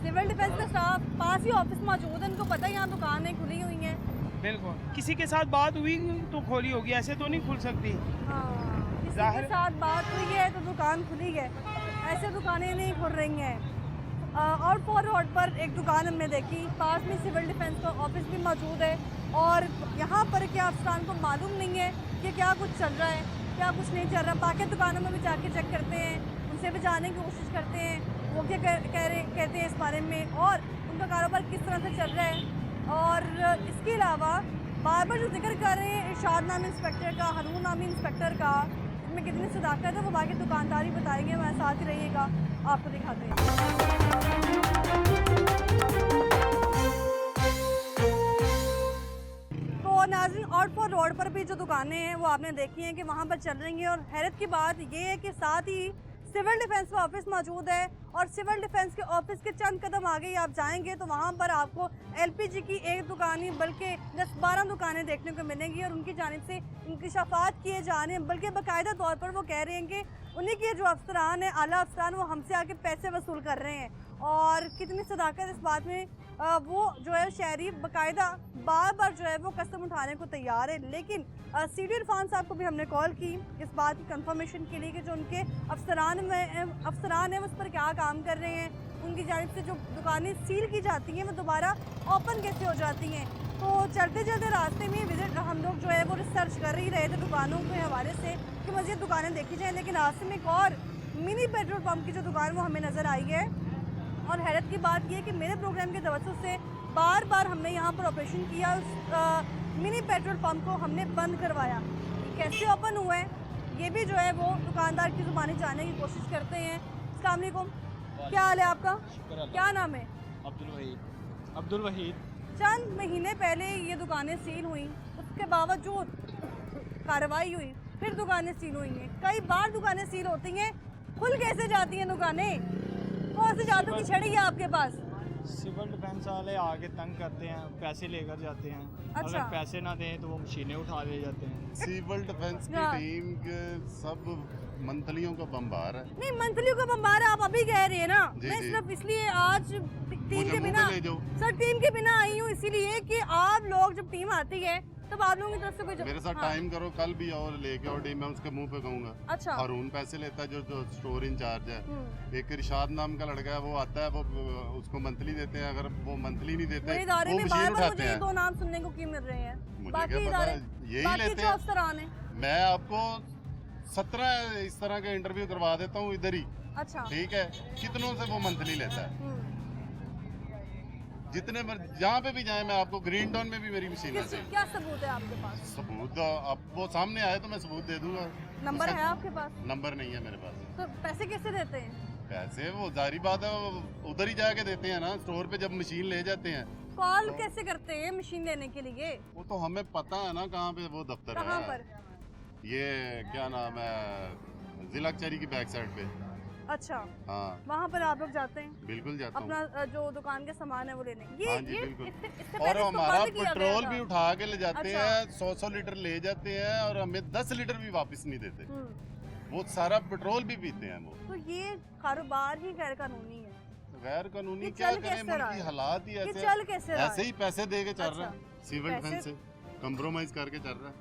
सिविल डिफेंस का स्टाफ पास ही ऑफिस मौजूद है, उनको पता है यहाँ दुकानें खुली हुई हैं। बिल्कुल, किसी के साथ बात हुई तो खोली होगी, ऐसे तो नहीं खुल सकती। हाँ, किसी के जाहिर- साथ बात हुई है तो दुकान खुली है, ऐसे दुकानें नहीं खुल रही हैं। और फोर रोड पर एक दुकान हमने देखी, पास में सिविल डिफेंस का ऑफिस भी मौजूद है, और यहाँ पर क्या अफसरान को मालूम नहीं है कि क्या कुछ चल रहा है, क्या कुछ नहीं चल रहा। बाकी दुकानों में भी जाके चेक करते हैं, उनसे भी जानने की कोशिश करते हैं वो क्या कहते हैं इस बारे में, और उनका कारोबार किस तरह से चल रहा है। और इसके अलावा बार बार जो जिक्र कर रहे हैं इरशाद नामी इंस्पेक्टर का, हारून नामी इंस्पेक्टर का, इसमें कितनी सदाकत है वो बाकी दुकानदारी बताएंगे। हमारे साथ ही रहिएगा, आपको दिखाते हैं। तो नाज़रीन, आउटफोर रोड पर भी जो दुकानें हैं वो आपने देखी हैं कि वहाँ पर चल रही हैं, और हैरत की बात ये है कि साथ ही सिविल डिफेंस का ऑफिस मौजूद है, और सिविल डिफेंस के ऑफिस के चंद कदम आगे ही आप जाएंगे तो वहाँ पर आपको एलपीजी की एक दुकान ही बल्कि 10-12 दुकानें देखने को मिलेंगी, और उनकी जानिब से इंकशाफात किए जा रहे हैं, बल्कि बाकायदा तौर पर वो कह रहे हैं कि उन्हीं के जो अफसरान हैं, आला अफसरान, वो हमसे आके पैसे वसूल कर रहे हैं। और कितनी सदाकत इस बात में, वो जो है शहरी बाकायदा बार बार जो है वो कस्म उठाने को तैयार है। लेकिन सीडी इरफान साहब को भी हमने कॉल की इस बात की कंफर्मेशन के लिए कि जो उनके अफसरान हैं उस पर क्या काम कर रहे हैं, उनकी जानिब से जो दुकानें सील की जाती हैं वो दोबारा ओपन कैसे हो जाती हैं। तो चलते चलते रास्ते में विजिट हम लोग जो है वो रिसर्च कर ही रहे थे दुकानों के हवाले से कि मज़ीद दुकानें देखी जाएँ, लेकिन रास्ते में एक और मिनी पेट्रोल पम्प की जो दुकान वो हमें नज़र आई है। और हैरत की बात यह है कि मेरे प्रोग्राम के तवज्जुह से बार बार हमने यहाँ पर ऑपरेशन किया, उस मिनी पेट्रोल पंप को हमने बंद करवाया। ये कैसे ओपन हुआ है ये भी जो है वो दुकानदार की ज़ुबानी जानने की कोशिश करते हैं। अस्सलाम वालेकुम, क्या हाल है आपका? क्या नाम है? अब्दुल वहीद। चंद महीने पहले ये दुकानें सील हुई, उसके बावजूद कार्रवाई हुई, फिर दुकानें सील हुई हैं। कई बार दुकानें सील होती हैं, खुल कैसे जाती हैं दुकानें? कौन से जादू की छड़ी है आपके पास? सिविल डिफेंस वाले आके तंग करते हैं, पैसे लेकर जाते हैं। अच्छा। अगर पैसे ना दें तो वो मशीनें उठा ले जाते हैं। सिविल डिफेंस की हाँ। टीम के सब मंथलियों का बम्बार है। नहीं, मंथलियों का बम्बार आप अभी कह रहे हैं ना, जी, मैं जी। सिर्फ इसलिए आज टीम मुझे के मुंह बिना पे ले जाओ। सर टीम के बिना आई हूँ, इसीलिए कि आप लोग जब टीम आती है तब आप लोगों की तरफ से कोई मेरे साथ हाँ। टाइम करो, कल भी और लेके और टीम, मैं उसके मुंह पे कहूंगा। अच्छा। हारून पैसे लेता है जो स्टोर इंचार्ज है। एक इरशाद नाम का लड़का है, वो आता है, वो उसको मंथली देते हैं। अगर वो मंथली नहीं देते मेरे इदारे वो में मशीन बार बार उठाते मुझे ये हैं। 2 नाम सुनने को क्यों मिल रहे हैं? मुझे बाकी क्या पता इदारे, है, यही बाकी लेते जो हैं। अफसरान हैं। मैं आपको 17 इस तरह के इंटरव्यू करवा देता हूँ इधर ही, अच्छा। ठीक है? कितनों से वो मंथली लेता है, हम्म। जितने जहाँ पे भी जाए। मैं आपको ग्रीन टाउन में भी मेरी मशीन है। क्या सबूत है आपके पास? सबूत अब वो सामने आए तो मैं सबूत दे दूंगा। नंबर है आपके पास? नंबर नहीं है मेरे पास। तो पैसे कैसे देते हैं? पैसे वो जारी बात है, वो उधर ही जाके देते हैं ना, स्टोर पे जब मशीन ले जाते हैं। कॉल कैसे करते हैं मशीन लेने के लिए? वो तो हमें पता है ना कहाँ पे वो दफ्तर है। कहाँ पर? ये क्या नाम है, जिला कचहरी की बैक साइड पे। अच्छा, हाँ, वहाँ पर आप लोग जाते हैं बिल्कुल जाता हूँ। अपना जो दुकान के सामान है वो लेने? हाँ जी, बिल्कुल। इससे और पहले इसको हमारा बंद किया गया पेट्रोल था। भी उठा के ले जाते अच्छा। हैं, 100 लीटर ले जाते हैं, और हमें 10 लीटर भी वापस नहीं देते। वो सारा पेट्रोल भी पीते हैं वो। तो ये कारोबार ही गैर कानूनी है। गैर कानूनी ये क्या चल करें, कैसे रहा मुल्क की है? हालात ही ये ऐसे, चल कैसे रहा ऐसे है? ही पैसे दे के चल रहा है। अच्छा। सिविल पैसे- डिफेंस से कंप्रोमाइज करके चल रहा है,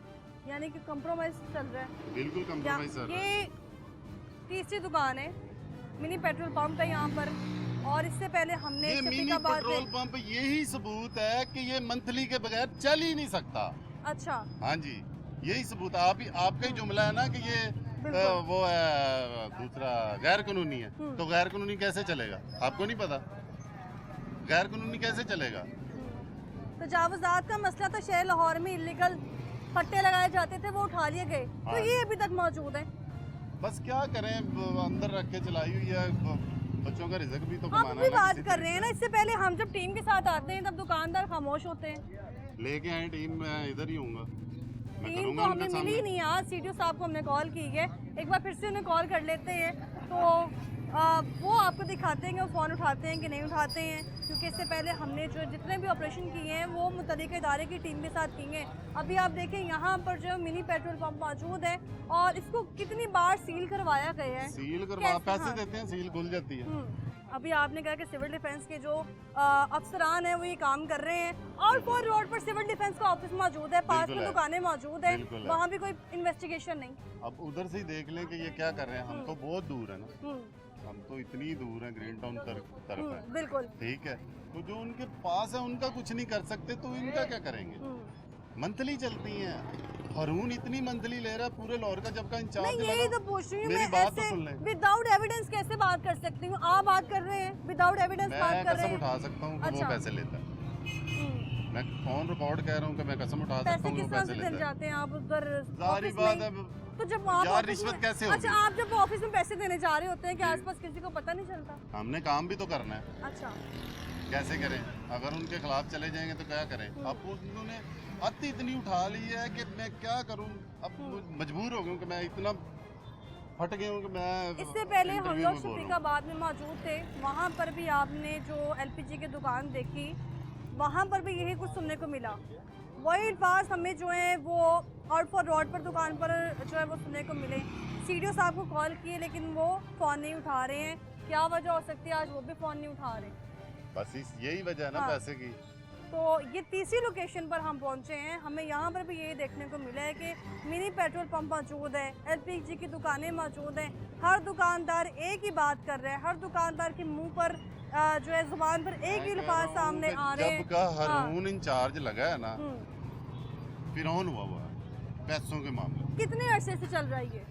यानी कि कंप्रोमाइज चल रहा है। बिल्कुल कंप्रोमाइज चल रहा है। ये तीसरी दुकान है मिनी पेट्रोल पंप है यहाँ पर, और इससे पहले हमने ये मिनी शफीकाबाद पेट्रोल में पंप यही सबूत है कि ये मंथली के बगैर चल ही नहीं सकता। अच्छा हाँ जी, यही सबूत है। आपका ही जुमला है ना कि ये बिल्कुल। वो है दूसरा गैर कानूनी है, तो गैर कानूनी कैसे चलेगा? आपको नहीं पता गैर कानूनी कैसे चलेगा? तजावुज़ात का मसला तो शहर लाहौर में इलीगल पट्टे लगाए जाते थे, वो उठा लिए गए, तो हाँ। ये अभी तक मौजूद है। बस क्या करें, अंदर रख के चलाई हुई है, बच्चों का रिज़्क भी तो हम कमाना भी है ना बात किसी कर रहे हैं ना, इससे पहले हम जब टीम के साथ आते हैं तब दुकानदार खामोश होते हैं। तरीके। लेके आए टीम, मैं इधर ही हूँगा, मैं टीम करूँगा तो उनके हमें मिली ही सामने। नहीं आज, सीडीओ साहब को हमने कॉल की है, एक बार फिर से उन्हें कॉल कर लेते हैं तो वो आपको दिखाते हैं कि वो फ़ोन उठाते हैं कि नहीं उठाते हैं, क्योंकि इससे पहले हमने जो जितने भी ऑपरेशन किए हैं वो मुतल्लिक़ इदारे की टीम के साथ किए हैं। अभी आप देखें यहाँ पर जो मिनी पेट्रोल पंप मौजूद है और इसको कितनी बार सील करवाया गया है। सील करवा, कैसे- पैसे हाँ। देते हैं, सील खुल जाती है। अभी आपने कहा कि सिविल डिफेंस के जो अफसरान हैं वो ये काम कर रहे हैं, और फोर रोड पर सिविल डिफेंस का ऑफिस मौजूद है, पास बिल्कुल में है। दुकानें मौजूद है, बिल्कुल है। वहाँ भी कोई इन्वेस्टिगेशन नहीं। अब उधर से ही देख लें कि ये क्या कर रहे हैं। हम तो बहुत दूर है ना, हम तो इतनी दूर है, ग्रीन टाउन तरफ है, बिल्कुल। ठीक है। तो जो उनके पास है उनका कुछ नहीं कर सकते, तो इनका क्या करेंगे? मंथली चलती हैं। हारून इतनी मंथली ले रहा है पूरे लाहौर का, जब का इंचार्ज नहीं लगा। यही तो पूछ रही हूँ मेरी मैं, बात तो ऐसे सुन लें। विदाउट एविडेंस कैसे बात कर सकती हूँ? आप बात कर रहे हैं विदाउट एविडेंस मैं बात कर रहे कसम हैं। उठा सकता हूँ कि अच्छा। वो पैसे लेता है। मैं ऑन रिकॉर्ड कह रहा हूँ कि मैं कसम उठा सकता पैसे हूँ कि किस वो तरह पैसे से लेता चल है। जाते हैं आप उधर जारी ऑफिस बात में? है। तो जब आप यार ऑफिस रिश्वत में- कैसे होगी? अच्छा, आप जब ऑफिस में पैसे देने जा रहे होते हैं कि जी। आसपास किसी को पता नहीं चलता? हमने काम भी तो करना है, अच्छा, कैसे करें? अगर उनके खिलाफ चले जाएंगे तो क्या करें? अब उन्होंने अति इतनी उठा ली है कि मैं क्या करूं। अब मजबूर हो गया हूं कि मैं इतना फट गया हूं कि मैं इससे पहले हम इंटरव्यू लोग में बोल रहा हूं। शफीकाबाद में मौजूद थे, वहाँ पर भी आपने जो एलपीजी की दुकान देखी, वहाँ पर भी यही कुछ सुनने को मिला। वही अल्फाज हमें जो है वो आउट फॉर रोड पर दुकान पर जो है वो सुनने को मिले। सीडीओ साहब को कॉल किए लेकिन वो फ़ोन नहीं उठा रहे हैं। क्या वजह हो सकती है आज वो भी फ़ोन नहीं उठा रहे? बस यही वजह है ना, हाँ। पैसे की। तो ये तीसरी लोकेशन पर हम पहुंचे हैं। हमें यहाँ पर भी यही देखने को मिला है कि मिनी पेट्रोल पंप मौजूद है, एलपीजी की दुकानें मौजूद हैं, हर दुकानदार एक ही बात कर रहे हैं, हर दुकानदार के मुंह पर जो है जुबान पर एक ही अल्फाज सामने आ रहे हैं। जब का हाँ। हारून इंचार्ज लगा है ना, हम्म। फिरौन हुआ हुआ है पैसों के मामले। कितने अरसे से चल रहा है ये?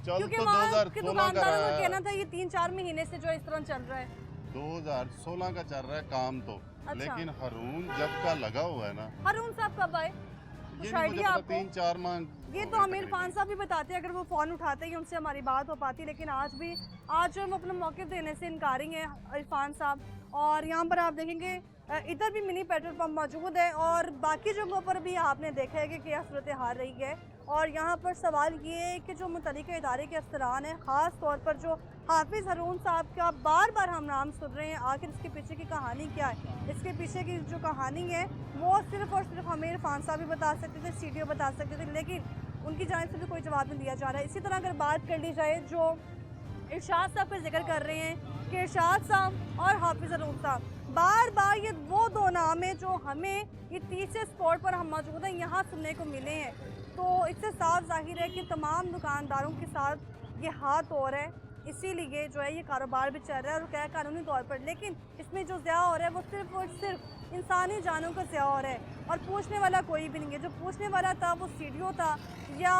चल क्योंकि तो वहाँ के 2016 का दुकानदारों रहा का है। कहना था ये 3-4 महीने से जो इस तरह चल रहा है। 2016 का चल रहा है काम तो, अच्छा। लेकिन हारून जब का लगा हुआ है ना, हारून साहब कब आए? ये कुछ नहीं मुझे आइडिया पता, आपको? 3-4 माह ये तो हमें इरफान साहब भी बताते हैं, अगर वो फ़ोन उठाते हैं उनसे हमारी बात हो पाती, लेकिन आज जो हम अपना मौके देने से इनकारी हैं इरफान साहब। और यहाँ पर आप देखेंगे इधर भी मिनी पेट्रोल पंप मौजूद है और बाकी जगहों पर भी आपने देखा है कि क्या सूरत हाल रही है। और यहाँ पर सवाल ये है कि जो मुतल्लिक़ इदारे के अफसरान हैं, ख़ास तौर पर जो हाफिज़ हारून साहब का बार बार हम नाम सुन रहे हैं, आखिर इसके पीछे की कहानी क्या है? इसके पीछे की जो कहानी है वो सिर्फ़ और सिर्फ हमें इरफान साहब भी बता सकते थे, सीडीओ बता सकते थे, लेकिन उनकी जानिब से भी कोई जवाब नहीं दिया जा रहा है। इसी तरह अगर बात कर ली जाए जो इरशाद साहब का जिक्र कर रहे हैं कि इरशाद साहब और हाफिज़ हारून साहब, बार बार ये वो दो नाम हैं जो हमें ये तीसरे स्पॉट पर हम मौजूद हैं यहाँ सुनने को मिले हैं। तो इससे साफ जाहिर है कि तमाम दुकानदारों के साथ ये हाथ हो रहा है, इसीलिए जो है ये कारोबार भी चल रहा है और गैर कानूनी तौर पर। लेकिन इसमें जो ज़िया हो रहा है वो सिर्फ और सिर्फ इंसानी जानों का ज़िया हो रहा है और पूछने वाला कोई भी नहीं है। जो पूछने वाला था वो सीडीओ था या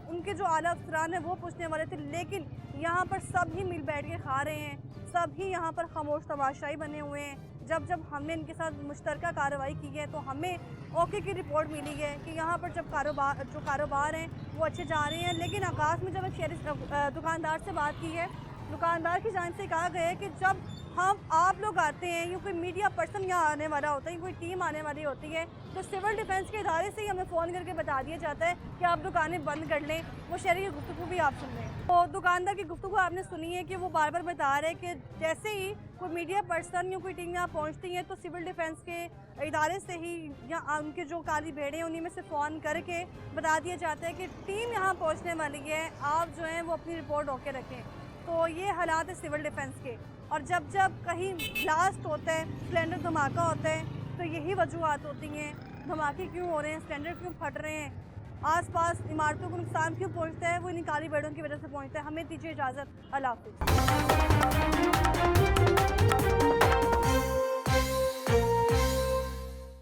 उनके जो आला अफसरान हैं वो पूछने वाले थे, लेकिन यहाँ पर सब ही मिल बैठ के खा रहे हैं, सब ही यहाँ पर खामोश तमाशाई बने हुए हैं। जब हमने इनके साथ मुश्तरका कार्रवाई की है तो हमें ओके की रिपोर्ट मिली है कि यहाँ पर जब कारोबार हैं वो अच्छे जा रहे हैं। लेकिन आगाज़ में जब एक शहरी दुकानदार से बात की है, दुकानदार की जानिब से कहा गया है कि जब आप लोग आते हैं या कोई मीडिया पर्सन यहाँ आने वाला होता है, कोई टीम आने वाली होती है, तो सिविल डिफेंस के इदारे से ही हमें फ़ोन करके बता दिया जाता है कि आप दुकानें बंद कर लें। वो शहरी की गुफ्तगू भी आप सुन लें, तो दुकानदार की गुफ्तगू आपने सुनी है कि वो बार बार बता रहे हैं कि जैसे ही कोई मीडिया पर्सन या कोई टीम यहाँ पहुँचती है तो सिविल डिफेंस के इदारे से ही या उनके जो काली भेड़े हैं उन्हीं में से फ़ोन करके बता दिया जाता है कि टीम यहाँ पहुँचने वाली है, आप जो हैं वो अपनी रिपोर्ट होके रखें। तो ये हालात है सिविल डिफेंस के। और जब कहीं ब्लास्ट होता है, सिलेंडर धमाका होता है, तो यही वजूहत होती हैं, धमाके क्यों हो रहे हैं, सिलेंडर क्यों फट रहे हैं, आसपास इमारतों को नुकसान क्यों पहुंचता है, वो इन्हीं काली बेड़ों की वजह से पहुंचता है। हमें दीजिए इजाज़त, अल्लाह हाफिज़।